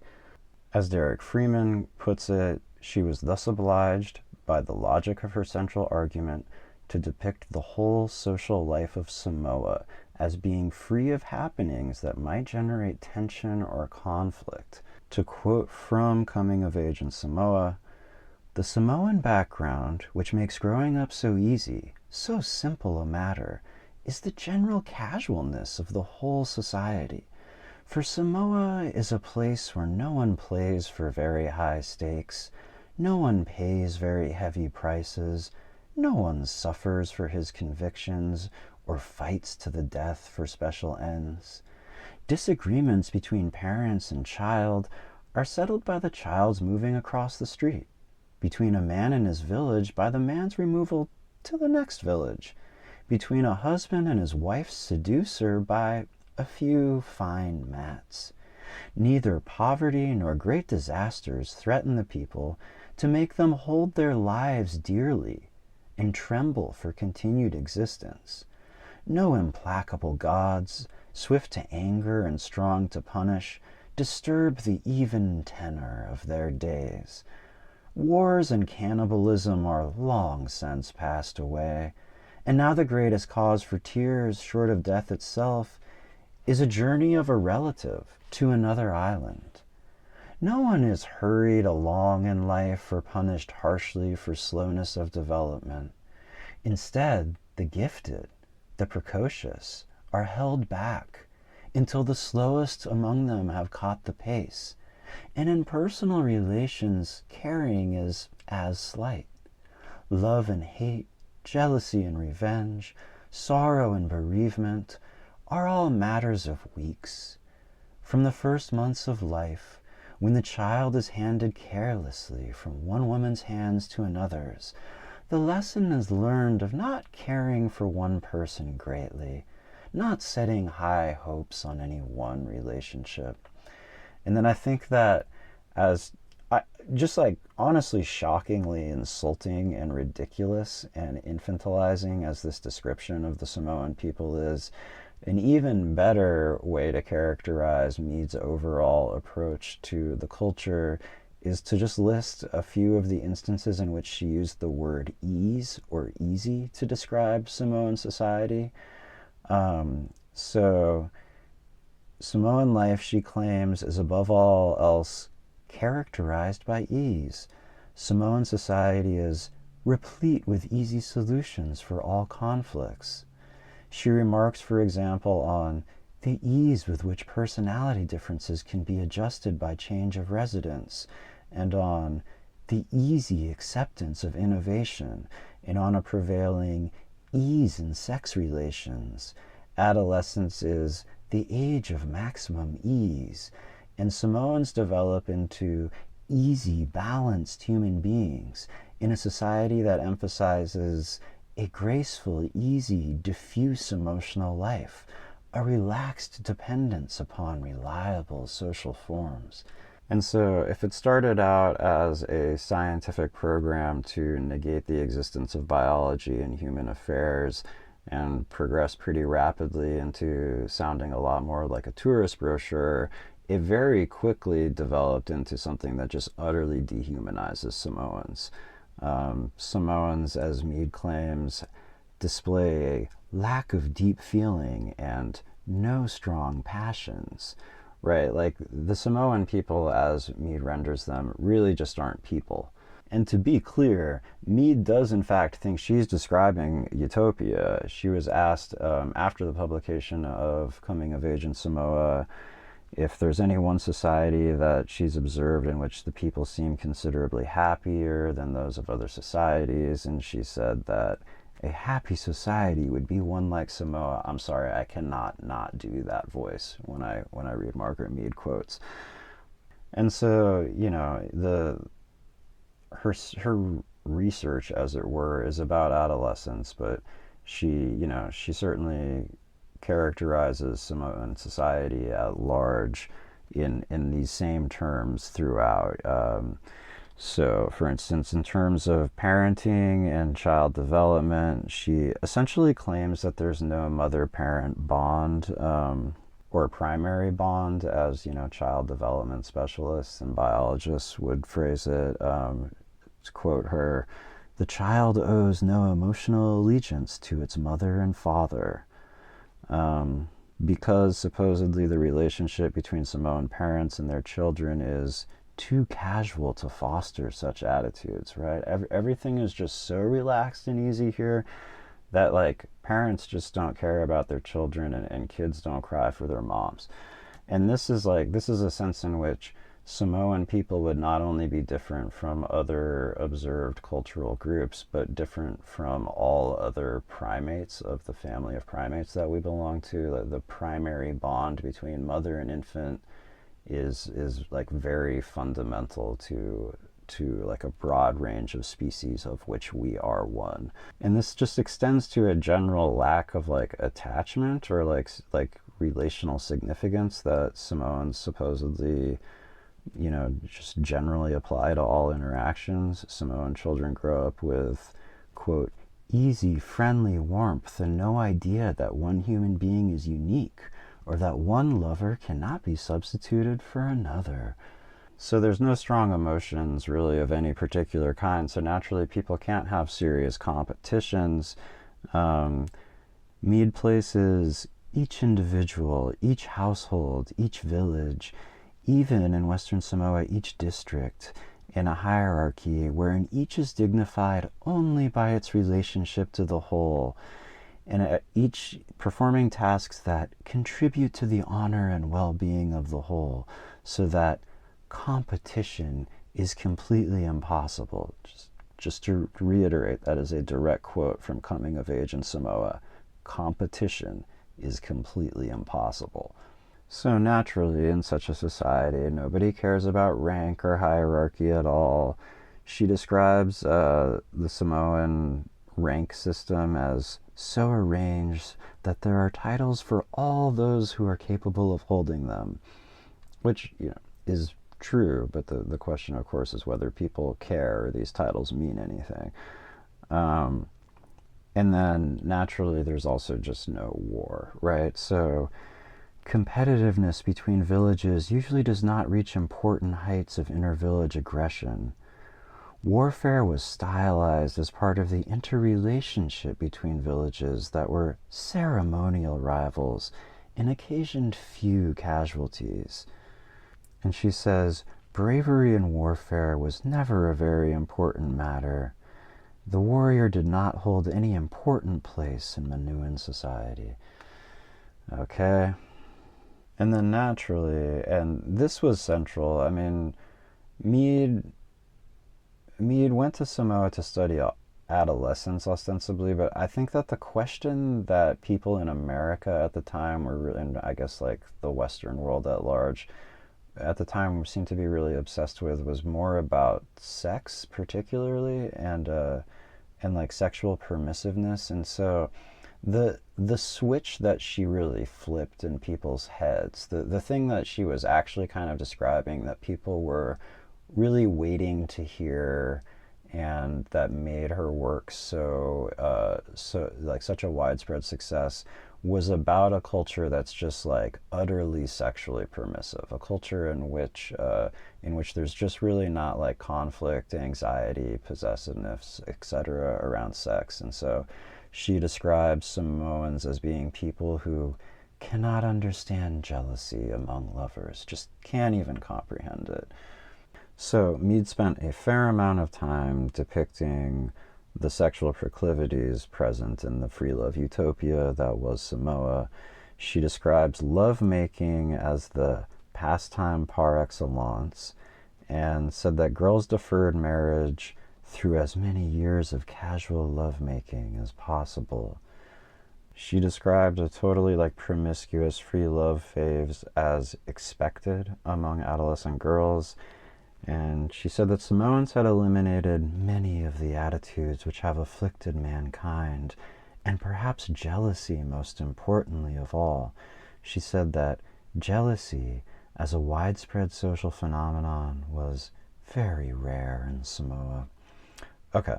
As Derek Freeman puts it, she was thus obliged, by the logic of her central argument, to depict the whole social life of Samoa as being free of happenings that might generate tension or conflict. To quote from Coming of Age in Samoa, "The Samoan background, which makes growing up so easy, so simple a matter, is the general casualness of the whole society. For Samoa is a place where no one plays for very high stakes, no one pays very heavy prices, no one suffers for his convictions or fights to the death for special ends. Disagreements between parents and child are settled by the child's moving across the street, between a man and his village by the man's removal to the next village, between a husband and his wife's seducer by a few fine mats. Neither poverty nor great disasters threaten the people to make them hold their lives dearly and tremble for continued existence. No implacable gods, swift to anger and strong to punish, disturb the even tenor of their days. Wars and cannibalism are long since passed away, and now the greatest cause for tears, short of death itself, is a journey of a relative to another island. No one is hurried along in life or punished harshly for slowness of development. Instead, the gifted, the precocious, are held back until the slowest among them have caught the pace, and in personal relations caring is as slight. Love and hate, jealousy and revenge, sorrow and bereavement are all matters of weeks. From the first months of life, when the child is handed carelessly from one woman's hands to another's, the lesson is learned of not caring for one person greatly, not setting high hopes on any one relationship. And then I think that just like honestly shockingly insulting and ridiculous and infantilizing as this description of the Samoan people is, an even better way to characterize Mead's overall approach to the culture is to just list a few of the instances in which she used the word ease or easy to describe Samoan society. So Samoan life, she claims, is above all else characterized by ease. Samoan society is replete with easy solutions for all conflicts. She remarks, for example, on the ease with which personality differences can be adjusted by change of residence, and on the easy acceptance of innovation, and on a prevailing ease in sex relations. Adolescence is the age of maximum ease, and Samoans develop into easy, balanced human beings in a society that emphasizes a graceful, easy, diffuse emotional life, a relaxed dependence upon reliable social forms. And so if it started out as a scientific program to negate the existence of biology and human affairs and progressed pretty rapidly into sounding a lot more like a tourist brochure, it very quickly developed into something that just utterly dehumanizes Samoans. Samoans, as Mead claims, display a lack of deep feeling and no strong passions, right? Like the Samoan people, as Mead renders them, really just aren't people. And to be clear, Mead does in fact think she's describing utopia. She was asked after the publication of Coming of Age in Samoa if there's any one society that she's observed in which the people seem considerably happier than those of other societies, and she said that a happy society would be one like Samoa. I'm sorry, I cannot not do that voice when I read Margaret Mead quotes. And so, you know, her research, as it were, is about adolescence, but she certainly characterizes Samoan society at large in these same terms throughout. So, for instance, in terms of parenting and child development, she essentially claims that there's no mother-parent bond, or primary bond, as, child development specialists and biologists would phrase it. To quote her, "The child owes no emotional allegiance to its mother and father." Because supposedly the relationship between Samoan parents and their children is too casual to foster such attitudes, right? Everything is just so relaxed and easy here that, like, parents just don't care about their children, and kids don't cry for their moms. And this is a sense in which Samoan people would not only be different from other observed cultural groups, but different from all other primates of the family of primates that we belong to. The primary bond between mother and infant is like very fundamental to like a broad range of species of which we are one. And this just extends to a general lack of like attachment or like relational significance that Samoans supposedly just generally apply to all interactions. Samoan children grow up with, quote, easy, friendly warmth and no idea that one human being is unique or that one lover cannot be substituted for another. So there's no strong emotions really of any particular kind, so naturally people can't have serious competitions. Mead places each individual, each household, each village, even in Western Samoa, each district, in a hierarchy wherein each is dignified only by its relationship to the whole, and each performing tasks that contribute to the honor and well-being of the whole, so that competition is completely impossible. Just to reiterate, that is a direct quote from Coming of Age in Samoa. Competition is completely impossible. So naturally, in such a society, nobody cares about rank or hierarchy at all. She describes the Samoan rank system as so arranged that there are titles for all those who are capable of holding them, which is true, but the question, of course, is whether people care or these titles mean anything. And then, naturally, there's also just no war, right? So competitiveness between villages usually does not reach important heights of inter-village aggression. Warfare was stylized as part of the interrelationship between villages that were ceremonial rivals and occasioned few casualties. And she says, bravery in warfare was never a very important matter. The warrior did not hold any important place in Manuan society. Okay. And then naturally, and this was central, I mean, Mead went to Samoa to study adolescence ostensibly, but I think that the question that people in America at the time were, and I guess like the Western world at large, at the time seemed to be really obsessed with was more about sex particularly, and like sexual permissiveness. And so the switch that she really flipped in people's heads, the thing that she was actually kind of describing that people were really waiting to hear, and that made her work so like such a widespread success, was about a culture that's just like utterly sexually permissive, a culture in which there's just really not like conflict, anxiety, possessiveness, etc. around sex. And so she describes Samoans as being people who cannot understand jealousy among lovers, just can't even comprehend it. So Mead spent a fair amount of time depicting the sexual proclivities present in the free love utopia that was Samoa. She describes lovemaking as the pastime par excellence, and said that girls deferred marriage through as many years of casual lovemaking as possible. She described a totally like promiscuous free love phase as expected among adolescent girls, and she said that Samoans had eliminated many of the attitudes which have afflicted mankind and perhaps jealousy most importantly of all. She said that jealousy as a widespread social phenomenon was very rare in Samoa. Okay,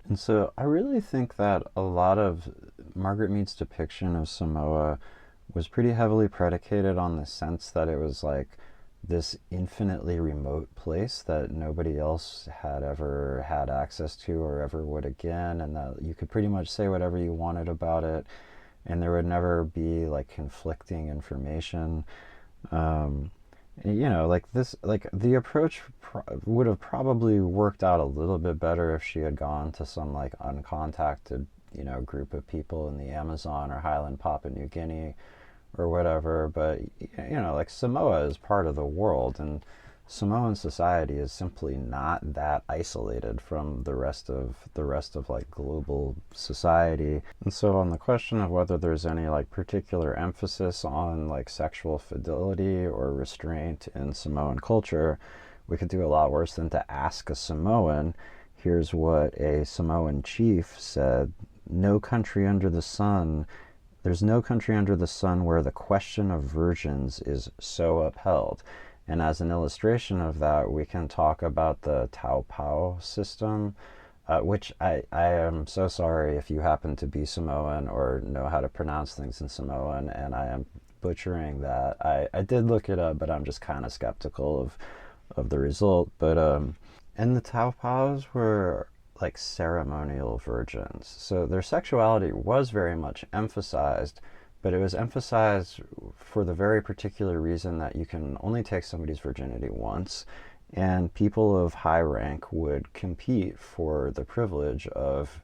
and so I really think that a lot of Margaret Mead's depiction of Samoa was pretty heavily predicated on the sense that it was like this infinitely remote place that nobody else had ever had access to or ever would again, and that you could pretty much say whatever you wanted about it, and there would never be like conflicting information. Like this, like the approach would have probably worked out a little bit better if she had gone to some like uncontacted, group of people in the Amazon or Highland Papua New Guinea or whatever. But like Samoa is part of the world, and Samoan society is simply not that isolated from the rest of like global society. And so on the question of whether there's any like particular emphasis on like sexual fidelity or restraint in Samoan culture, we could do a lot worse than to ask a Samoan. Here's what a Samoan chief said: "No country under the sun There's no country under the sun where the question of virgins is so upheld." And as an illustration of that, we can talk about the taupau system, which I am so sorry if you happen to be Samoan or know how to pronounce things in Samoan, and I am butchering that. I did look it up, but I'm just kind of skeptical of the result. But and the taupaus were like ceremonial virgins, so their sexuality was very much emphasized, but it was emphasized for the very particular reason that you can only take somebody's virginity once, and people of high rank would compete for the privilege of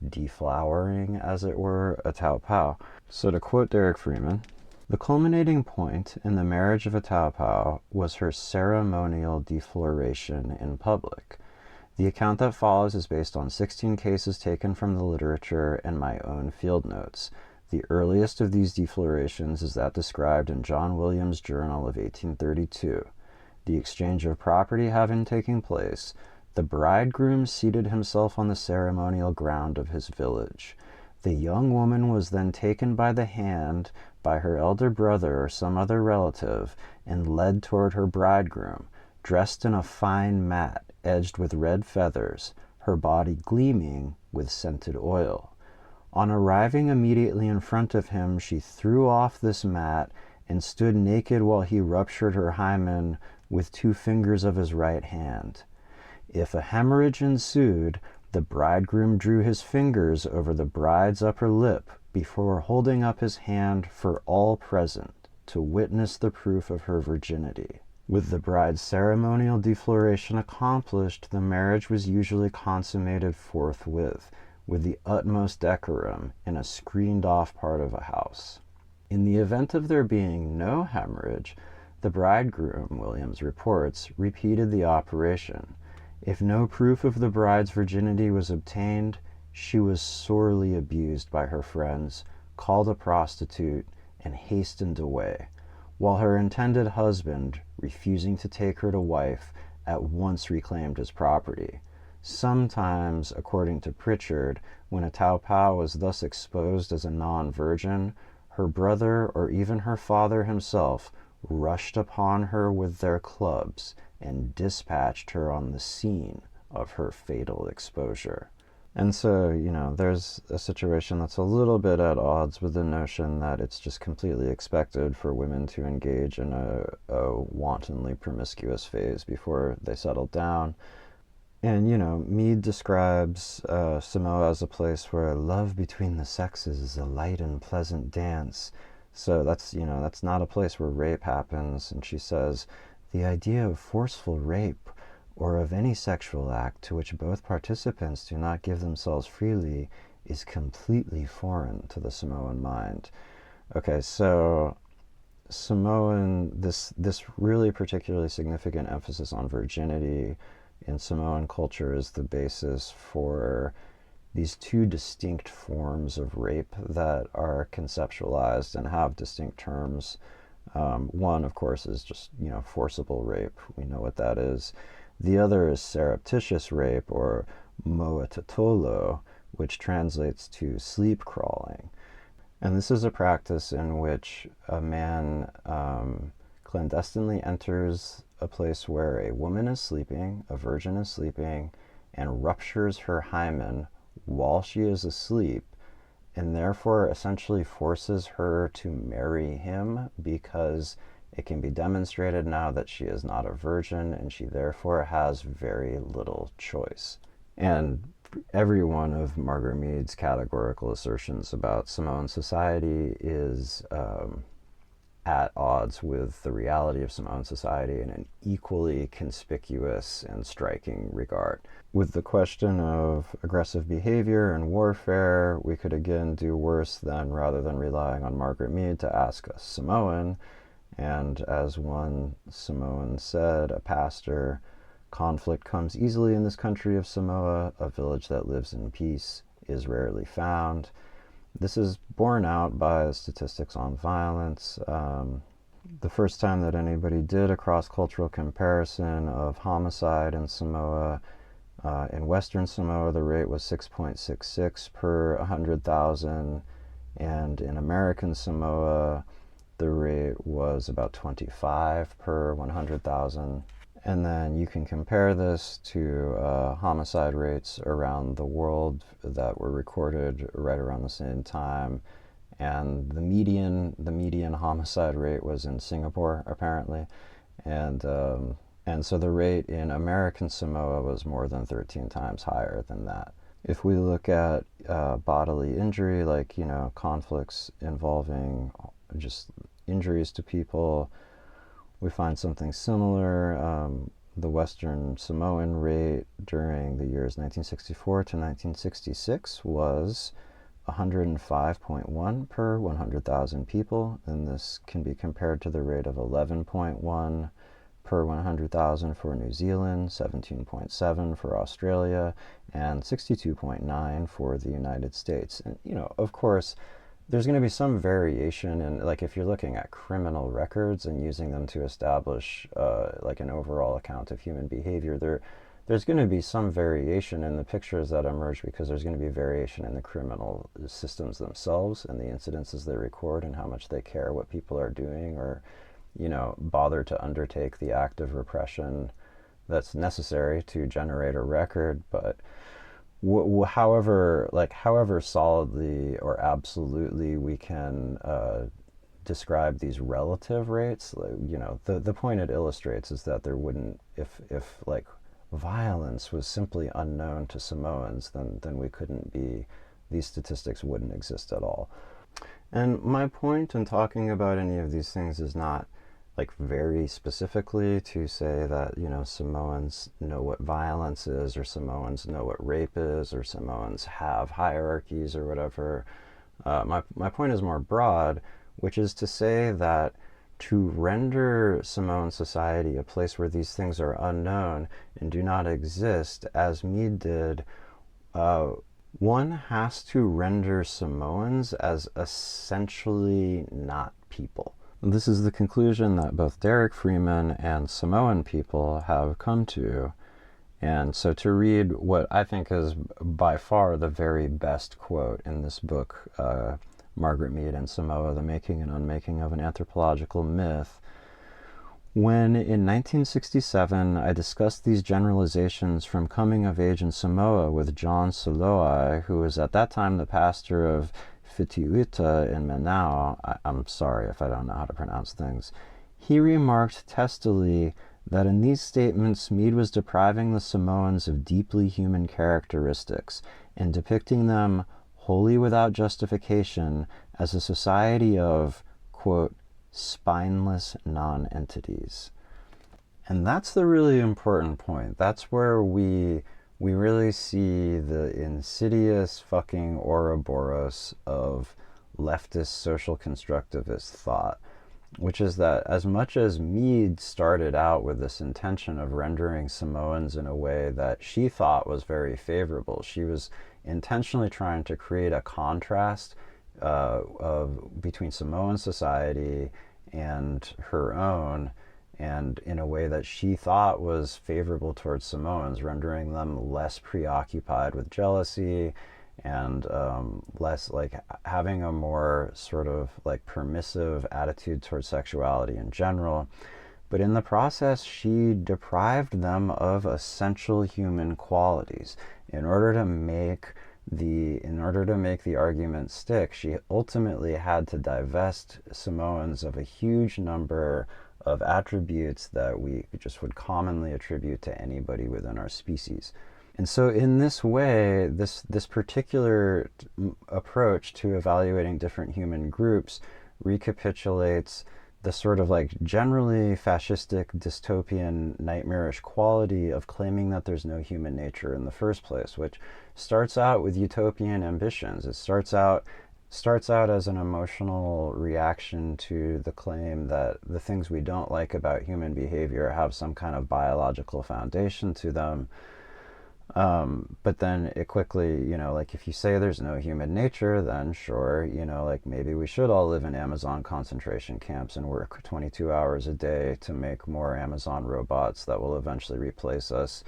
deflowering, as it were, a taupau. So to quote Derek Freeman, "The culminating point in the marriage of a taupau was her ceremonial defloration in public. The account that follows is based on 16 cases taken from the literature and my own field notes. The earliest of these deflorations is that described in John Williams' journal of 1832. The exchange of property having taken place, the bridegroom seated himself on the ceremonial ground of his village. The young woman was then taken by the hand by her elder brother or some other relative and led toward her bridegroom, dressed in a fine mat edged with red feathers, her body gleaming with scented oil. On arriving immediately in front of him, she threw off this mat and stood naked while he ruptured her hymen with 2 fingers of his right hand. If a hemorrhage ensued, the bridegroom drew his fingers over the bride's upper lip before holding up his hand for all present to witness the proof of her virginity. With the bride's ceremonial defloration accomplished, the marriage was usually consummated forthwith, with the utmost decorum, in a screened-off part of a house. In the event of there being no hemorrhage, the bridegroom, Williams reports, repeated the operation. If no proof of the bride's virginity was obtained, she was sorely abused by her friends, called a prostitute, and hastened away, while her intended husband, refusing to take her to wife, at once reclaimed his property. Sometimes, according to Pritchard, when a taupau was thus exposed as a non-virgin, her brother or even her father himself rushed upon her with their clubs and dispatched her on the scene of her fatal exposure. And so, there's a situation that's a little bit at odds with the notion that it's just completely expected for women to engage in a wantonly promiscuous phase before they settle down. And, Mead describes Samoa as a place where love between the sexes is a light and pleasant dance. So that's not a place where rape happens. And she says, "The idea of forceful rape or of any sexual act to which both participants do not give themselves freely is completely foreign to the Samoan mind." Okay, so this really particularly significant emphasis on virginity in Samoan culture is the basis for these 2 distinct forms of rape that are conceptualized and have distinct terms. One, of course, is just, forcible rape. We know what that is. The other is surreptitious rape, or moa tatolo, which translates to sleep crawling. And this is a practice in which a man clandestinely enters a place where a woman is sleeping, a virgin is sleeping, and ruptures her hymen while she is asleep, and therefore essentially forces her to marry him, because it can be demonstrated now that she is not a virgin and she therefore has very little choice. And every one of Margaret Mead's categorical assertions about Samoan society is at odds with the reality of Samoan society in an equally conspicuous and striking regard. With the question of aggressive behavior and warfare, we could again do worse than, rather than relying on Margaret Mead, to ask a Samoan. And as one Samoan said, a pastor, conflict comes easily in this country of Samoa. A village that lives in peace is rarely found. This is borne out by statistics on violence. The first time that anybody did a cross-cultural comparison of homicide in Samoa, in Western Samoa, the rate was 6.66 per 100,000, and in American Samoa, the rate was about 25 per 100,000. And then you can compare this to homicide rates around the world that were recorded right around the same time. And the median homicide rate was in Singapore, apparently. And so the rate in American Samoa was more than 13 times higher than that. If we look at bodily injury, like, conflicts involving just injuries to people, we find something similar. The Western Samoan rate during the years 1964 to 1966 was 105.1 per 100,000 people, and this can be compared to the rate of 11.1 per 100,000 for New Zealand, 17.7 for Australia, and 62.9 for the United States. And, of course, there's going to be some variation in, like, if you're looking at criminal records and using them to establish like an overall account of human behavior, there's going to be some variation in the pictures that emerge, because there's going to be variation in the criminal systems themselves and the incidences they record and how much they care what people are doing, or bother to undertake the act of repression that's necessary to generate a record. But however solidly or absolutely we can describe these relative rates, the point it illustrates is that there wouldn't, if like violence was simply unknown to Samoans, then we couldn't be, these statistics wouldn't exist at all. And my point in talking about any of these things is not like very specifically to say that, Samoans know what violence is, or Samoans know what rape is, or Samoans have hierarchies or whatever. My point is more broad, which is to say that to render Samoan society a place where these things are unknown and do not exist, as Mead did, one has to render Samoans as essentially not people. This is the conclusion that both Derek Freeman and Samoan people have come to. And so to read what I think is by far the very best quote in this book, Margaret Mead and Samoa, The Making and Unmaking of an Anthropological Myth, when in 1967 I discussed these generalizations from coming of age in Samoa with John Soloi, who was at that time the pastor of Fitiuita in Manao, I'm sorry if I don't know how to pronounce things, he remarked testily that in these statements Mead was depriving the Samoans of deeply human characteristics and depicting them wholly without justification as a society of, quote, spineless non-entities. And that's the really important point. That's where we really see the insidious fucking Ouroboros of leftist social constructivist thought, which is that as much as Mead started out with this intention of rendering Samoans in a way that she thought was very favorable, she was intentionally trying to create a contrast between Samoan society and her own, and in a way that she thought was favorable towards Samoans, rendering them less preoccupied with jealousy and less like having a more sort of like permissive attitude towards sexuality in general. But in the process, she deprived them of essential human qualities. In order to make the argument stick, she ultimately had to divest Samoans of a huge number of attributes that we just would commonly attribute to anybody within our species. And so in this way, this particular approach to evaluating different human groups recapitulates the sort of like generally fascistic, dystopian, nightmarish quality of claiming that there's no human nature in the first place, which starts out with utopian ambitions. It starts out as an emotional reaction to the claim that the things we don't like about human behavior have some kind of biological foundation to them. But then it quickly, like if you say there's no human nature, then sure, like maybe we should all live in Amazon concentration camps and work 22 hours a day to make more Amazon robots that will eventually replace us.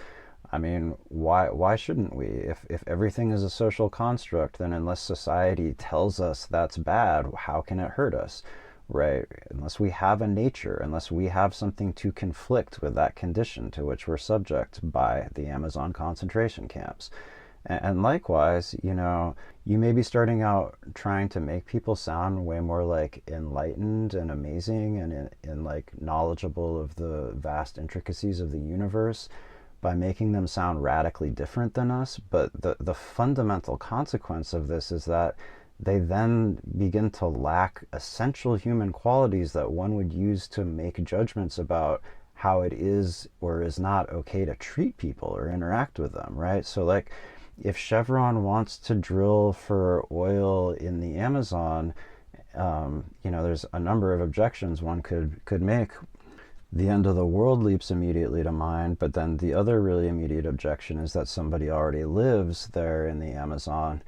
I mean, why shouldn't we? If everything is a social construct, then unless society tells us that's bad, how can it hurt us? Right? Unless we have a nature, unless we have something to conflict with that condition to which we're subject by the Amazon concentration camps. And likewise, you may be starting out trying to make people sound way more like enlightened and amazing and like knowledgeable of the vast intricacies of the universe by making them sound radically different than us. But the fundamental consequence of this is that they then begin to lack essential human qualities that one would use to make judgments about how it is or is not okay to treat people or interact with them, right? So like if Chevron wants to drill for oil in the Amazon, there's a number of objections one could make. The end of the world leaps immediately to mind, but then the other really immediate objection is that somebody already lives there in the Amazon.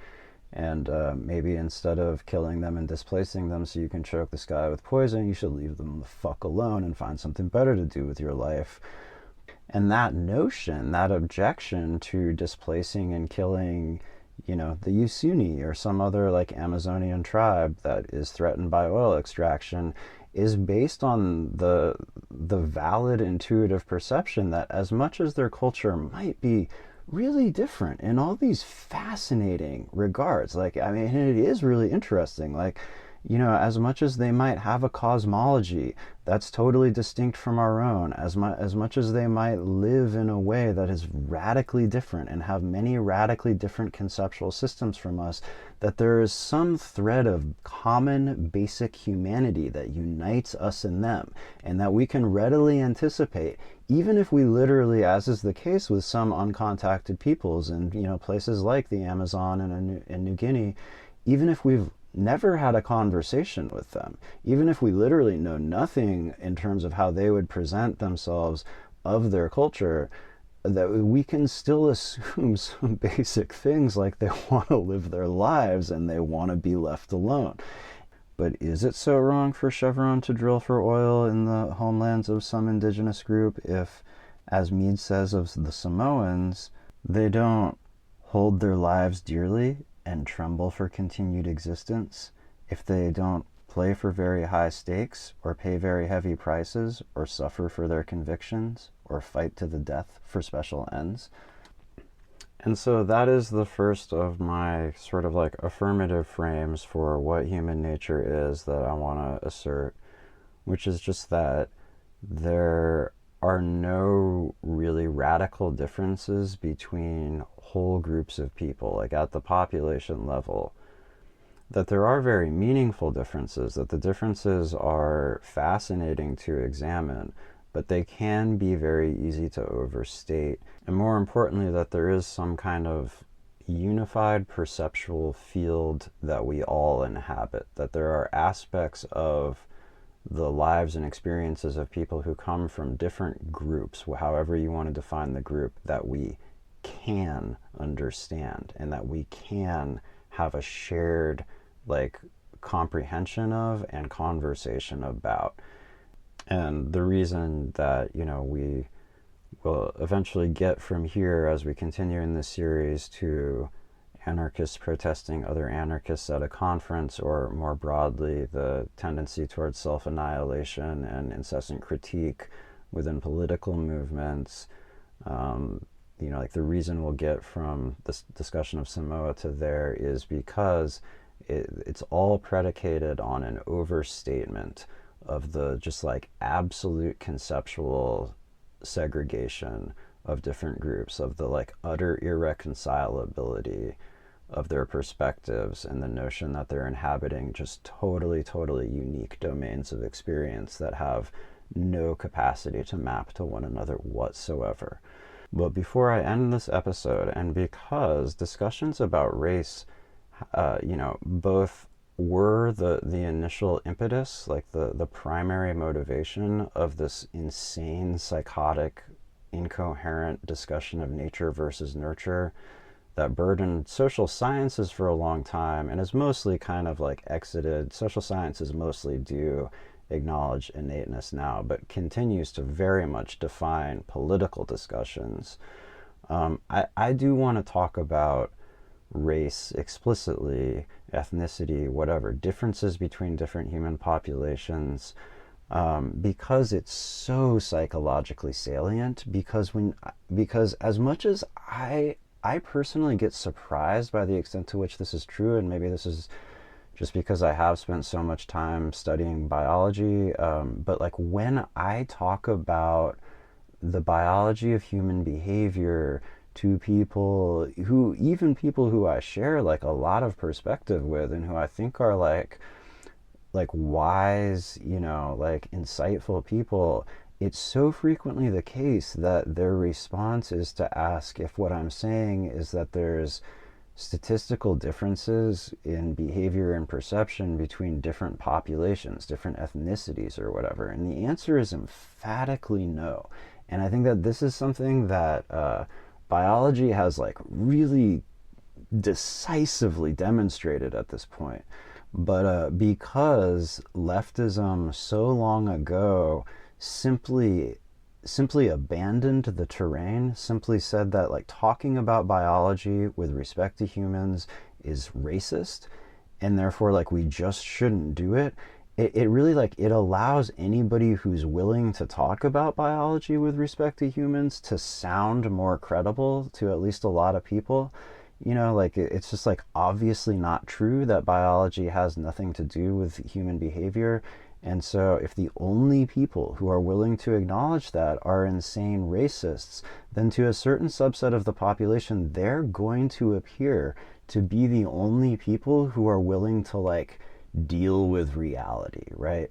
And maybe instead of killing them and displacing them so you can choke the sky with poison, you should leave them the fuck alone and find something better to do with your life. And that notion, that objection to displacing and killing, the Yusuni or some other like Amazonian tribe that is threatened by oil extraction is based on the valid intuitive perception that as much as their culture might be really different in all these fascinating regards. Like, I mean, it is really interesting. Like, as much as they might have a cosmology that's totally distinct from our own, as much as they might live in a way that is radically different and have many radically different conceptual systems from us, that there is some thread of common basic humanity that unites us and them, and that we can readily anticipate, even if we literally, as is the case with some uncontacted peoples in places like the Amazon and New Guinea, even if we've never had a conversation with them, even if we literally know nothing in terms of how they would present themselves of their culture, that we can still assume some basic things like they want to live their lives and they want to be left alone. But is it so wrong for Chevron to drill for oil in the homelands of some indigenous group if, as Mead says of the Samoans, they don't hold their lives dearly and tremble for continued existence, if they don't play for very high stakes or pay very heavy prices or suffer for their convictions or fight to the death for special ends? And so that is the first of my sort of like affirmative frames for what human nature is that I want to assert, which is just that there are no really radical differences between whole groups of people, like at the population level, that there are very meaningful differences, that the differences are fascinating to examine, but they can be very easy to overstate. And more importantly, that there is some kind of unified perceptual field that we all inhabit, that there are aspects of the lives and experiences of people who come from different groups, however you want to define the group, that we can understand and that we can have a shared like comprehension of and conversation about. And the reason that we will eventually get from here as we continue in this series to anarchists protesting other anarchists at a conference, or more broadly, the tendency towards self-annihilation and incessant critique within political movements. Like the reason we'll get from this discussion of Samoa to there is because it's all predicated on an overstatement of the just like absolute conceptual segregation of different groups, of the like utter irreconcilability of their perspectives, and the notion that they're inhabiting just totally unique domains of experience that have no capacity to map to one another whatsoever. But before I end this episode, and because discussions about race, both were the initial impetus, like the primary motivation of this insane, psychotic, incoherent discussion of nature versus nurture that burdened social sciences for a long time, and is mostly kind of like exited. Social sciences mostly do acknowledge innateness now, but continues to very much define political discussions. I do want to talk about race explicitly, ethnicity, whatever, differences between different human populations, because it's so psychologically salient, because as much as I personally get surprised by the extent to which this is true, and maybe this is just because I have spent so much time studying biology, but like when I talk about the biology of human behavior to people who I share like a lot of perspective with, and who I think are like wise, like insightful people, it's so frequently the case that their response is to ask if what I'm saying is that there's statistical differences in behavior and perception between different populations, different ethnicities or whatever. And the answer is emphatically no. And I think that this is something that biology has like really decisively demonstrated at this point. But because leftism so long ago simply abandoned the terrain, simply said that like talking about biology with respect to humans is racist, and therefore like we just shouldn't do it. It really like it allows anybody who's willing to talk about biology with respect to humans to sound more credible to at least a lot of people. Like it's just like obviously not true that biology has nothing to do with human behavior. And so if the only people who are willing to acknowledge that are insane racists, then to a certain subset of the population, they're going to appear to be the only people who are willing to like deal with reality, right?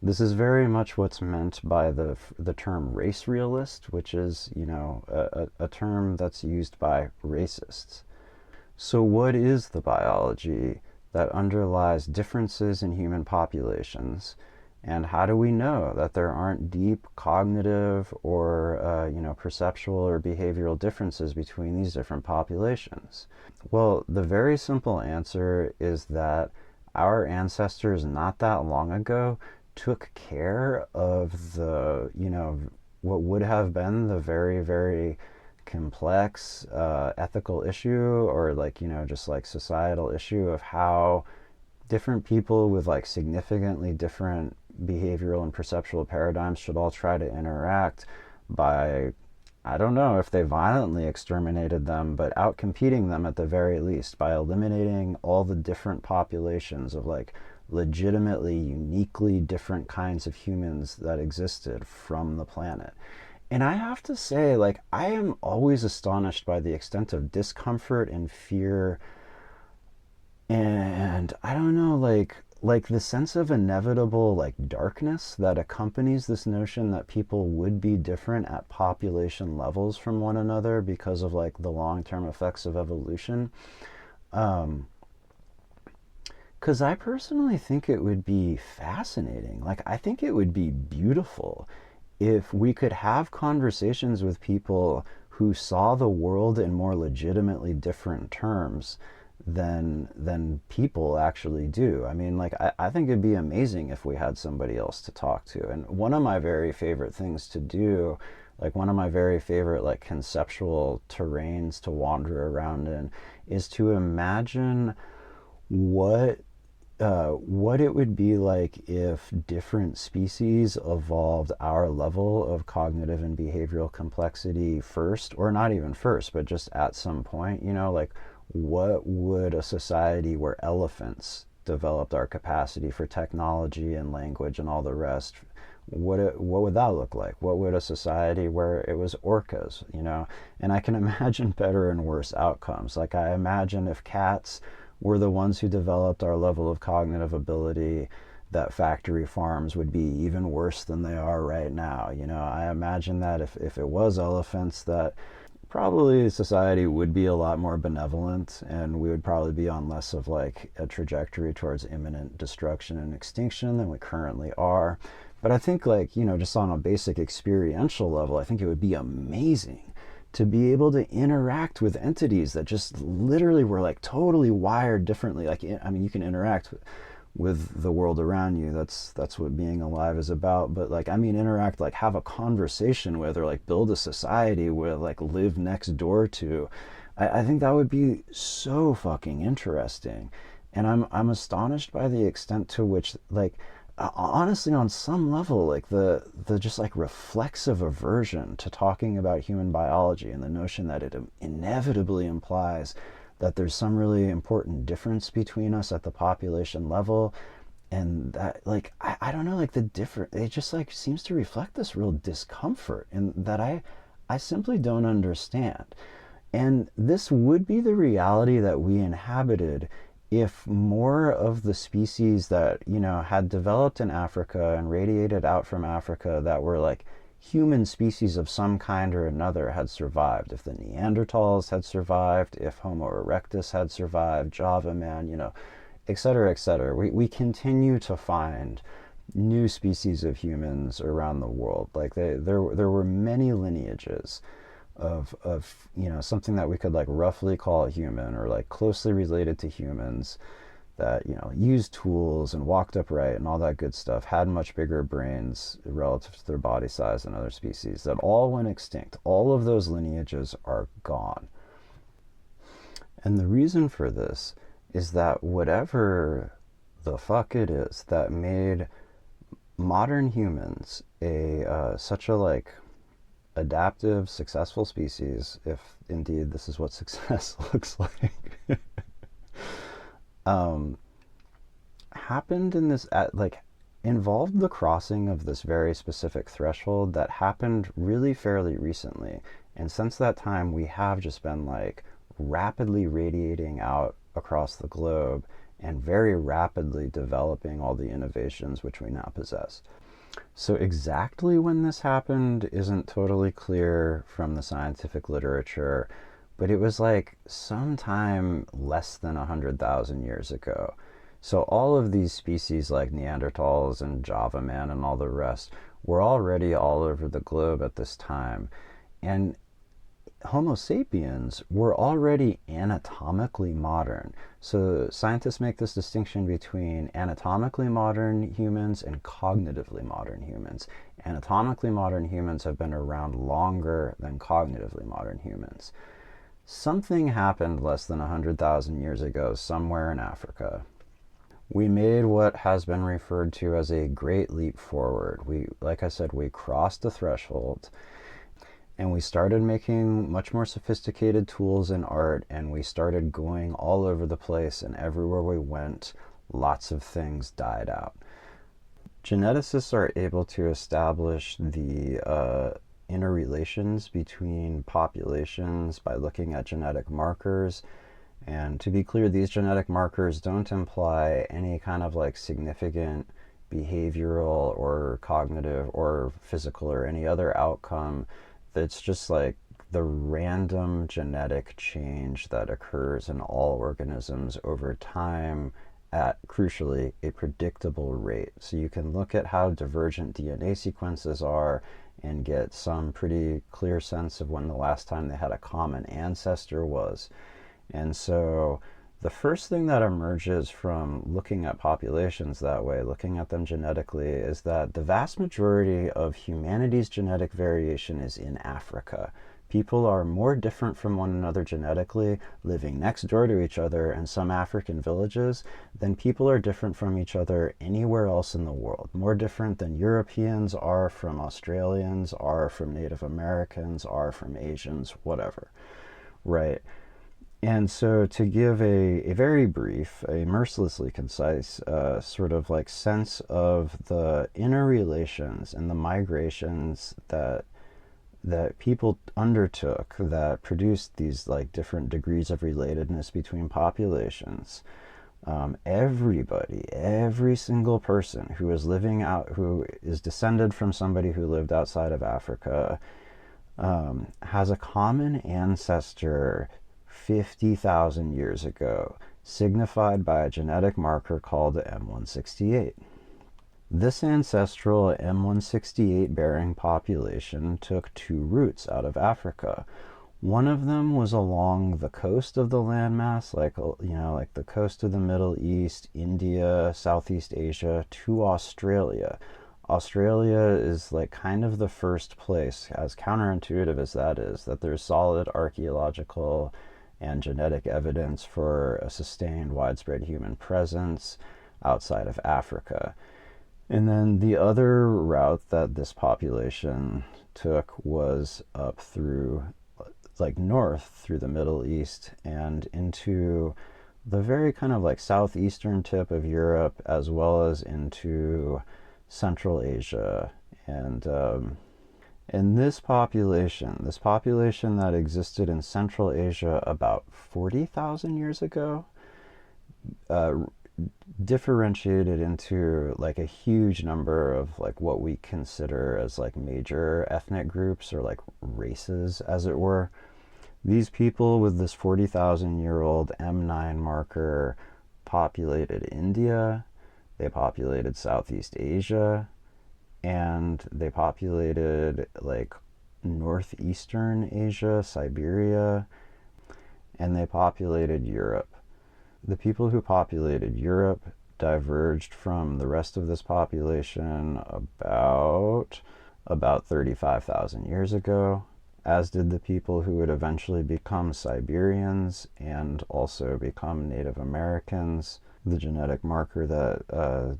This is very much what's meant by the term race realist, which is, a term that's used by racists. So what is the biology that underlies differences in human populations, and how do we know that there aren't deep cognitive or perceptual or behavioral differences between these different populations? Well, the very simple answer is that our ancestors not that long ago took care of the what would have been the very, very complex ethical issue, or like just like societal issue of how different people with like significantly different behavioral and perceptual paradigms should all try to interact by, I don't know if they violently exterminated them, but outcompeting them at the very least by eliminating all the different populations of like legitimately uniquely different kinds of humans that existed from the planet. And I have to say, like, I am always astonished by the extent of discomfort and fear, and I don't know, like the sense of inevitable like darkness that accompanies this notion that people would be different at population levels from one another because of like the long-term effects of evolution. Because I personally think it would be fascinating. Like, I think it would be beautiful if we could have conversations with people who saw the world in more legitimately different terms than people actually do. I mean, like, I think it'd be amazing if we had somebody else to talk to. And one of my very favorite things to do Like one of my very favorite like conceptual terrains to wander around in is to imagine what it would be like if different species evolved our level of cognitive and behavioral complexity first, or not even first, but just at some point, you know, like what would a society where elephants developed our capacity for technology and language and all the rest, what would that look like? What would a society where it was orcas, you know? And I can imagine better and worse outcomes. Like I imagine if cats were the ones who developed our level of cognitive ability, that factory farms would be even worse than they are right now. You know, I imagine that if it was elephants, that probably society would be a lot more benevolent, and we would probably be on less of like a trajectory towards imminent destruction and extinction than we currently are. But I think, like, you know, just on a basic experiential level, I think it would be amazing to be able to interact with entities that just literally were like totally wired differently. Like, I mean, you can interact with the world around you. That's what being alive is about. But like, I mean, interact, like have a conversation with, or like build a society with, like live next door to. I think that would be so fucking interesting. And I'm astonished by the extent to which, like, honestly, on some level, like the just like reflexive aversion to talking about human biology and the notion that it inevitably implies that there's some really important difference between us at the population level, and that, like, I don't know, like the different, it just like seems to reflect this real discomfort and that I simply don't understand. And this would be the reality that we inhabited if more of the species that, you know, had developed in Africa and radiated out from Africa that were like human species of some kind or another had survived. If the Neanderthals had survived, if Homo erectus had survived, Java man, you know, et cetera, et cetera. We continue to find new species of humans around the world. Like there were many lineages of you know, something that we could like roughly call a human, or like closely related to humans, that, you know, used tools and walked upright and all that good stuff, had much bigger brains relative to their body size than other species, that all went extinct. All of those lineages are gone. And the reason for this is that whatever the fuck it is that made modern humans such a like adaptive, successful species, if indeed this is what success looks like, happened in this, involved the crossing of this very specific threshold that happened really fairly recently. And since that time, we have just been like rapidly radiating out across the globe and very rapidly developing all the innovations which we now possess. So exactly when this happened isn't totally clear from the scientific literature, but it was like sometime less than 100,000 years ago. So all of these species like Neanderthals and Java man and all the rest were already all over the globe at this time. And Homo sapiens were already anatomically modern. So scientists make this distinction between anatomically modern humans and cognitively modern humans. Anatomically modern humans have been around longer than cognitively modern humans. Something happened less than 100,000 years ago somewhere in Africa. We made what has been referred to as a great leap forward. Like I said, we crossed the threshold, and we started making much more sophisticated tools and art, and we started going all over the place, and everywhere we went, lots of things died out. Geneticists are able to establish the interrelations between populations by looking at genetic markers. And to be clear, these genetic markers don't imply any kind of like significant behavioral or cognitive or physical or any other outcome. That's just like the random genetic change that occurs in all organisms over time at, crucially, a predictable rate. So you can look at how divergent DNA sequences are and get some pretty clear sense of when the last time they had a common ancestor was. And so the first thing that emerges from looking at populations that way, looking at them genetically, is that the vast majority of humanity's genetic variation is in Africa. People are more different from one another genetically, living next door to each other in some African villages, than people are different from each other anywhere else in the world. More different than Europeans are from Australians, are from Native Americans, are from Asians, whatever. Right? And so to give a very brief, a mercilessly concise sort of like sense of the interrelations and the migrations that people undertook that produced these like different degrees of relatedness between populations. Every single person who is living out, who is descended from somebody who lived outside of Africa, has a common ancestor 50,000 years ago, signified by a genetic marker called M168. This ancestral M168 bearing population took two routes out of Africa. One of them was along the coast of the landmass, like the coast of the Middle East, India, Southeast Asia, to Australia. Australia is like kind of the first place, as counterintuitive as that is, that there's solid archaeological and genetic evidence for a sustained widespread human presence outside of Africa. And then the other route that this population took was up through, like north through the Middle East and into the very kind of like southeastern tip of Europe, as well as into Central Asia. And this population that existed in Central Asia about 40,000 years ago, differentiated into like a huge number of like what we consider as like major ethnic groups or like races, as it were. These people with this 40,000-year-old M9 marker populated India, they populated Southeast Asia, and they populated like northeastern Asia, Siberia, and they populated Europe. The people who populated Europe diverged from the rest of this population about 35,000 years ago, as did the people who would eventually become Siberians and also become Native Americans. The genetic marker that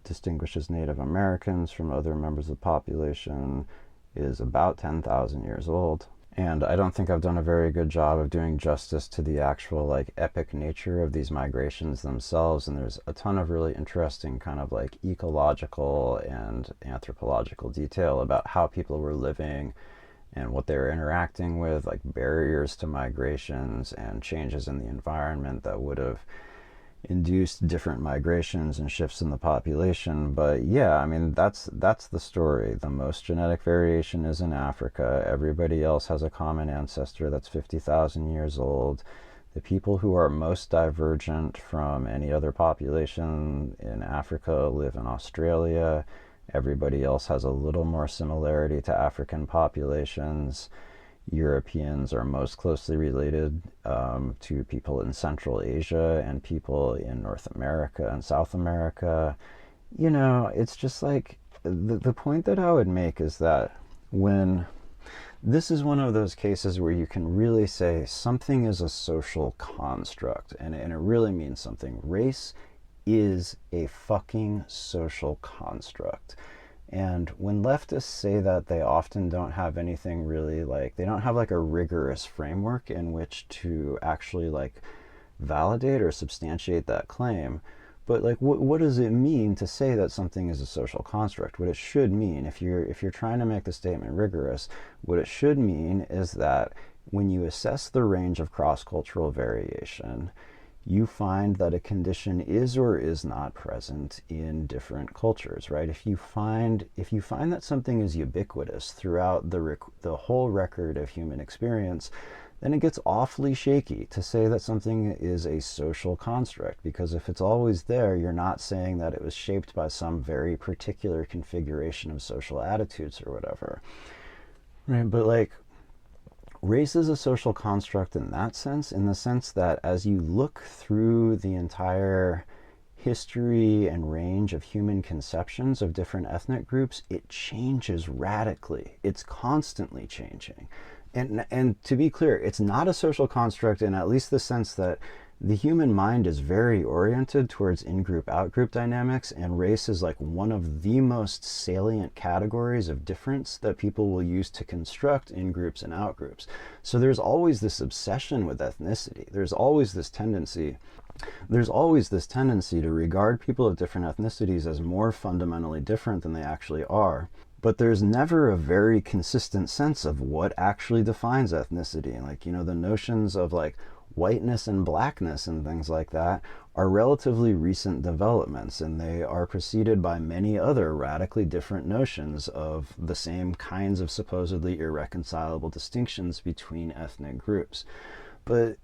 distinguishes Native Americans from other members of the population is about 10,000 years old. And I don't think I've done a very good job of doing justice to the actual like epic nature of these migrations themselves. And there's a ton of really interesting kind of like ecological and anthropological detail about how people were living and what they were interacting with, like barriers to migrations and changes in the environment that would have induced different migrations and shifts in the population. But yeah, I mean, that's the story. The most genetic variation is in Africa. Everybody else has a common ancestor that's 50,000 years old. The people who are most divergent from any other population in Africa live in Australia. Everybody else has a little more similarity to African populations. Europeans are most closely related to people in Central Asia and people in North America and South America. You know, it's just like, the point that I would make is that when this is one of those cases where you can really say something is a social construct, and it really means something. Race is a fucking social construct. And when leftists say that, they often don't have anything really like, they don't have like a rigorous framework in which to actually like validate or substantiate that claim. But like, what does it mean to say that something is a social construct? What it should mean, if you're trying to make the statement rigorous, what it should mean is that when you assess the range of cross-cultural variation, you find that a condition is or is not present in different cultures, right? If you find that something is ubiquitous throughout the whole record of human experience, then it gets awfully shaky to say that something is a social construct, because if it's always there, you're not saying that it was shaped by some very particular configuration of social attitudes or whatever, right? But like, race is a social construct in that sense, in the sense that as you look through the entire history and range of human conceptions of different ethnic groups, it changes radically. It's constantly changing. And to be clear, it's not a social construct in at least the sense that the human mind is very oriented towards in-group, out-group dynamics, and race is like one of the most salient categories of difference that people will use to construct in-groups and out-groups. So there's always this obsession with ethnicity. There's always this tendency to regard people of different ethnicities as more fundamentally different than they actually are. But there's never a very consistent sense of what actually defines ethnicity. Like, you know, the notions of like whiteness and blackness and things like that are relatively recent developments, and they are preceded by many other radically different notions of the same kinds of supposedly irreconcilable distinctions between ethnic groups. But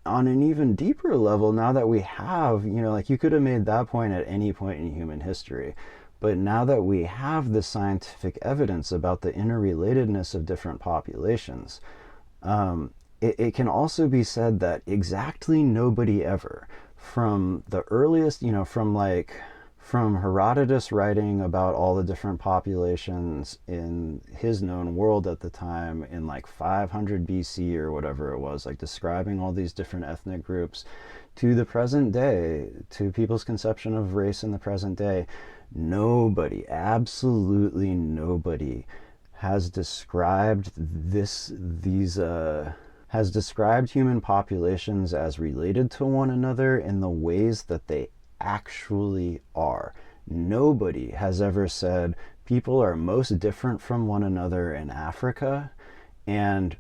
on an even deeper level, now that we have, you know, like you could have made that point at any point in human history, but now that we have the scientific evidence about the interrelatedness of different populations, it can also be said that exactly nobody ever, from the earliest, you know, from Herodotus writing about all the different populations in his known world at the time in like 500 BC or whatever it was, like describing all these different ethnic groups, to the present day, to people's conception of race in the present day, nobody, absolutely nobody, has described has described human populations as related to one another in the ways that they actually are. Nobody has ever said people are most different from one another in Africa, and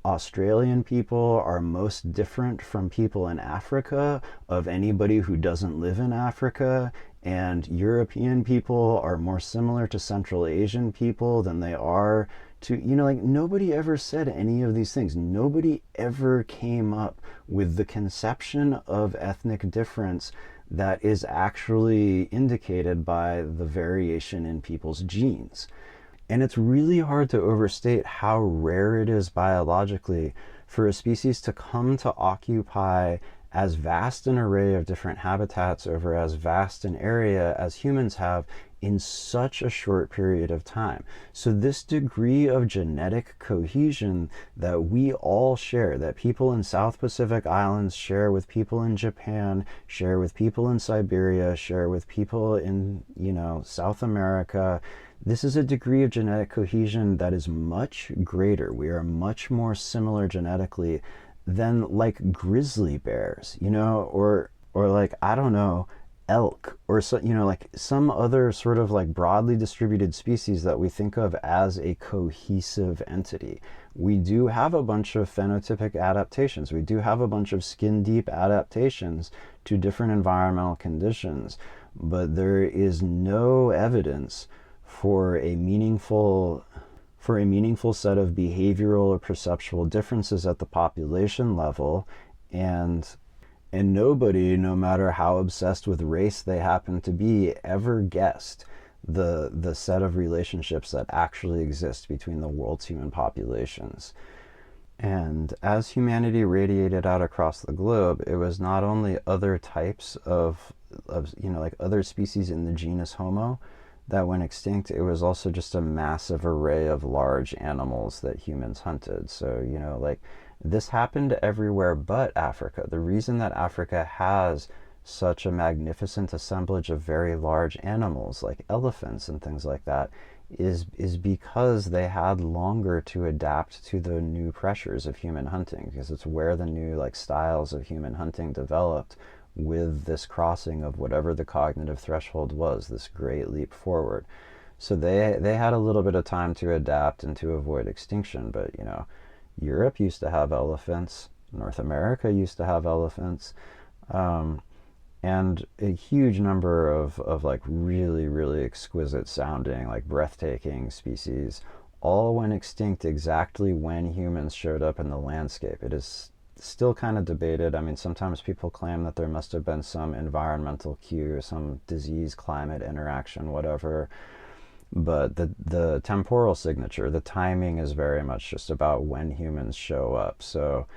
Australian people are most different from people in Africa of anybody who doesn't live in Africa, and European people are more similar to Central Asian people than they are to, you know, like nobody ever said any of these things. Nobody ever came up with the conception of ethnic difference that is actually indicated by the variation in people's genes. And it's really hard to overstate how rare it is biologically for a species to come to occupy as vast an array of different habitats over as vast an area as humans have in such a short period of time. So this degree of genetic cohesion that we all share, that people in South Pacific Islands share with people in Japan, share with people in Siberia, share with people in, you know, South America, this is a degree of genetic cohesion that is much greater. We are much more similar genetically than like grizzly bears, you know, or like, I don't know, elk, or so, you know, like some other sort of like broadly distributed species that we think of as a cohesive entity. We do have a bunch of phenotypic adaptations. We do have a bunch of skin deep adaptations to different environmental conditions, but there is no evidence for a meaningful set of behavioral or perceptual differences at the population level, and nobody, no matter how obsessed with race they happen to be, ever guessed the set of relationships that actually exist between the world's human populations. And as humanity radiated out across the globe, it was not only other types of you know, like other species in the genus Homo that went extinct, it was also just a massive array of large animals that humans hunted. So, you know, like this happened everywhere but Africa. The reason that Africa has such a magnificent assemblage of very large animals like elephants and things like that is because they had longer to adapt to the new pressures of human hunting, because it's where the new like styles of human hunting developed with this crossing of whatever the cognitive threshold was, this great leap forward. So they had a little bit of time to adapt and to avoid extinction. But, you know, Europe used to have elephants, North America used to have elephants, and a huge number of like really, really exquisite sounding, like breathtaking species all went extinct exactly when humans showed up in the landscape. It is still kind of debated. I mean, sometimes people claim that there must have been some environmental cue, some disease, climate interaction, whatever. But the temporal signature, the timing, is very much just about when humans show up. So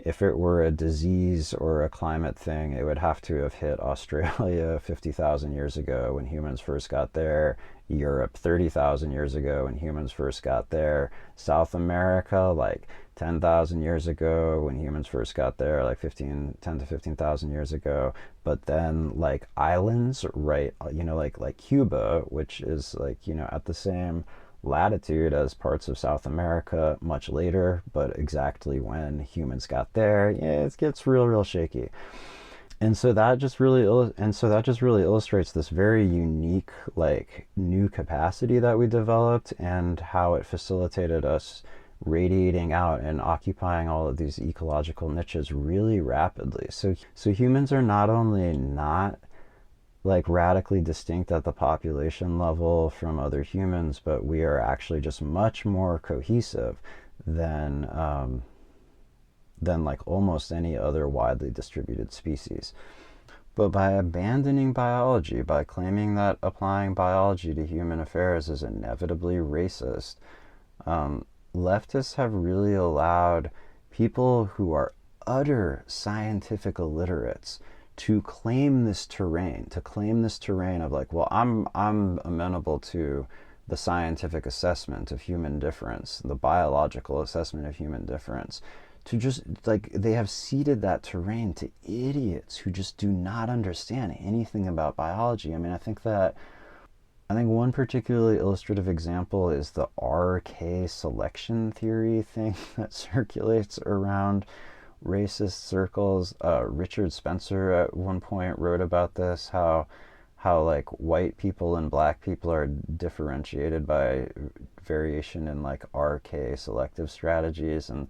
if it were a disease or a climate thing, it would have to have hit Australia 50,000 years ago when humans first got there, Europe 30,000 years ago when humans first got there, South America like 10,000 years ago when humans first got there, like 10 to 15,000 years ago. But then like islands, right, you know, like Cuba, which is like, you know, at the same latitude as parts of South America much later, but exactly when humans got there, yeah, it gets real shaky. And so that just really illustrates this very unique, like, new capacity that we developed, and how it facilitated us radiating out and occupying all of these ecological niches really rapidly. So humans are not only not like radically distinct at the population level from other humans, but we are actually just much more cohesive than like almost any other widely distributed species. But by abandoning biology, by claiming that applying biology to human affairs is inevitably racist, leftists have really allowed people who are utter scientific illiterates to claim this terrain, of like, well, I'm amenable to the scientific assessment of human difference, the biological assessment of human difference, to just, like, they have ceded that terrain to idiots who just do not understand anything about biology. I mean, I think one particularly illustrative example is the RK selection theory thing that circulates around racist circles. Richard Spencer at one point wrote about this, how like white people and black people are differentiated by variation in like RK selective strategies, and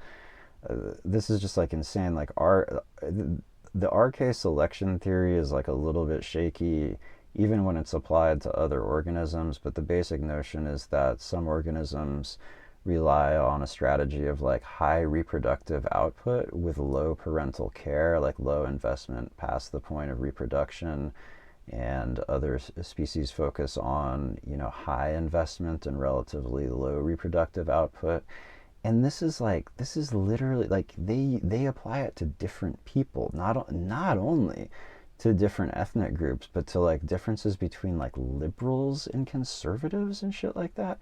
this is just like insane. Like the RK selection theory is like a little bit shaky even when it's applied to other organisms, but the basic notion is that some organisms rely on a strategy of like high reproductive output with low parental care, like low investment past the point of reproduction, and other species focus on, you know, high investment and relatively low reproductive output. And this is literally like they apply it to different people, not only to different ethnic groups, but to like differences between like liberals and conservatives and shit like that.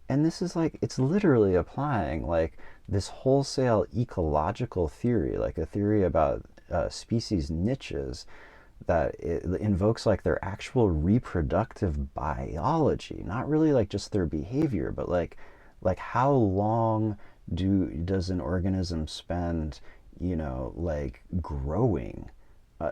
And this is like, it's literally applying like this wholesale ecological theory, like a theory about species niches, that it invokes like their actual reproductive biology, not really like just their behavior, but like how long does an organism spend, you know, like growing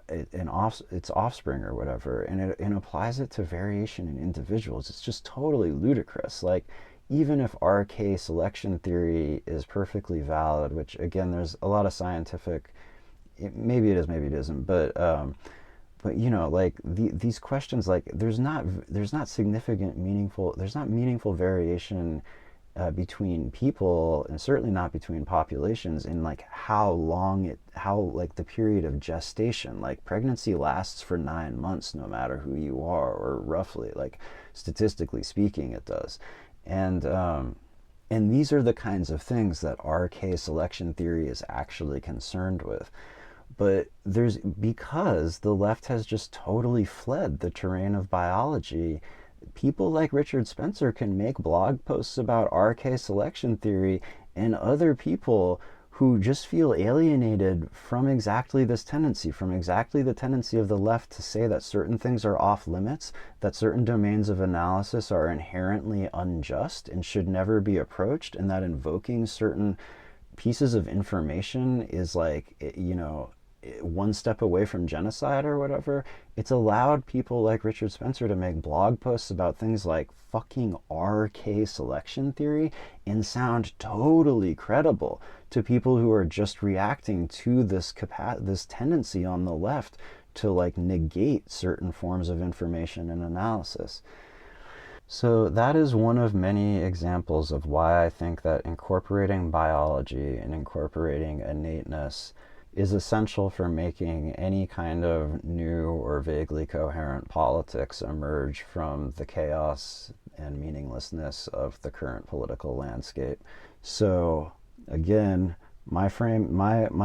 its offspring or whatever, and it applies it to variation in individuals. It's just totally ludicrous. Like, even if RK selection theory is perfectly valid, which again, there's a lot of scientific, maybe it is, maybe it isn't, but you know, like these questions, like there's not meaningful variation between people, and certainly not between populations, in like how like the period of gestation. Like, pregnancy lasts for 9 months no matter who you are, or roughly, like statistically speaking it does. And these are the kinds of things that RK selection theory is actually concerned with. But because the left has just totally fled the terrain of biology, people like Richard Spencer can make blog posts about RK selection theory, and other people who just feel alienated from exactly this tendency, from exactly the tendency of the left to say that certain things are off limits, that certain domains of analysis are inherently unjust and should never be approached, and that invoking certain pieces of information is like, you know, one step away from genocide or whatever. It's allowed people like Richard Spencer to make blog posts about things like fucking RK selection theory and sound totally credible to people who are just reacting to this tendency on the left to like negate certain forms of information and analysis. So that is one of many examples of why I think that incorporating biology and incorporating innateness is essential for making any kind of new or vaguely coherent politics emerge from the chaos and meaninglessness of the current political landscape. So again, my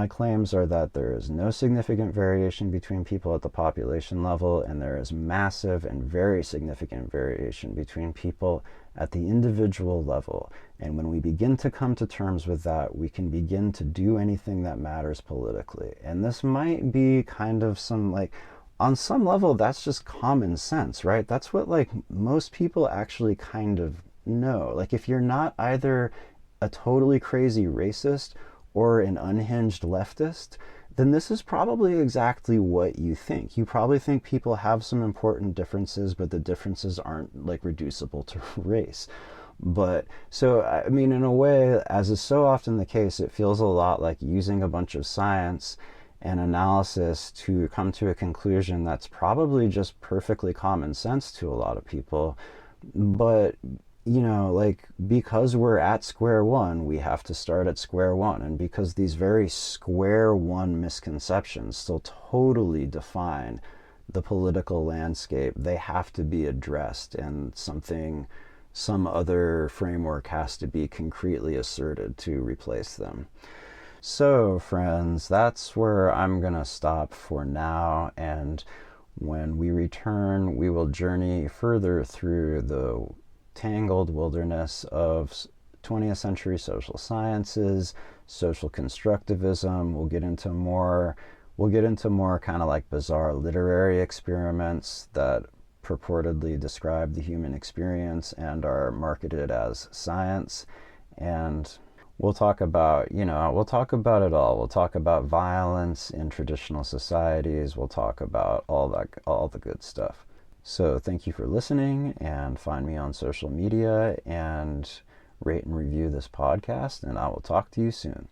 claims are that there is no significant variation between people at the population level, and there is massive and very significant variation between people at the individual level. And when we begin to come to terms with that, we can begin to do anything that matters politically. And this might be kind of some, like, on some level, that's just common sense, right? That's what, like, most people actually kind of know. Like, if you're not either a totally crazy racist or an unhinged leftist, then this is probably exactly what you think. You probably think people have some important differences, but the differences aren't, like, reducible to race. But so, I mean, in a way, as is so often the case, it feels a lot like using a bunch of science and analysis to come to a conclusion that's probably just perfectly common sense to a lot of people. But, you know, like, because we're at square one, we have to start at square one. And because these very square one misconceptions still totally define the political landscape, they have to be addressed, and some other framework has to be concretely asserted to replace them. So, friends, that's where I'm going to stop for now, and when we return, we will journey further through the tangled wilderness of 20th century social sciences, social constructivism. We'll get into more kind of like bizarre literary experiments that purportedly describe the human experience and are marketed as science. And we'll talk about it all. We'll talk about violence in traditional societies. We'll talk about all the good stuff. So thank you for listening, and find me on social media and rate and review this podcast, and I will talk to you soon.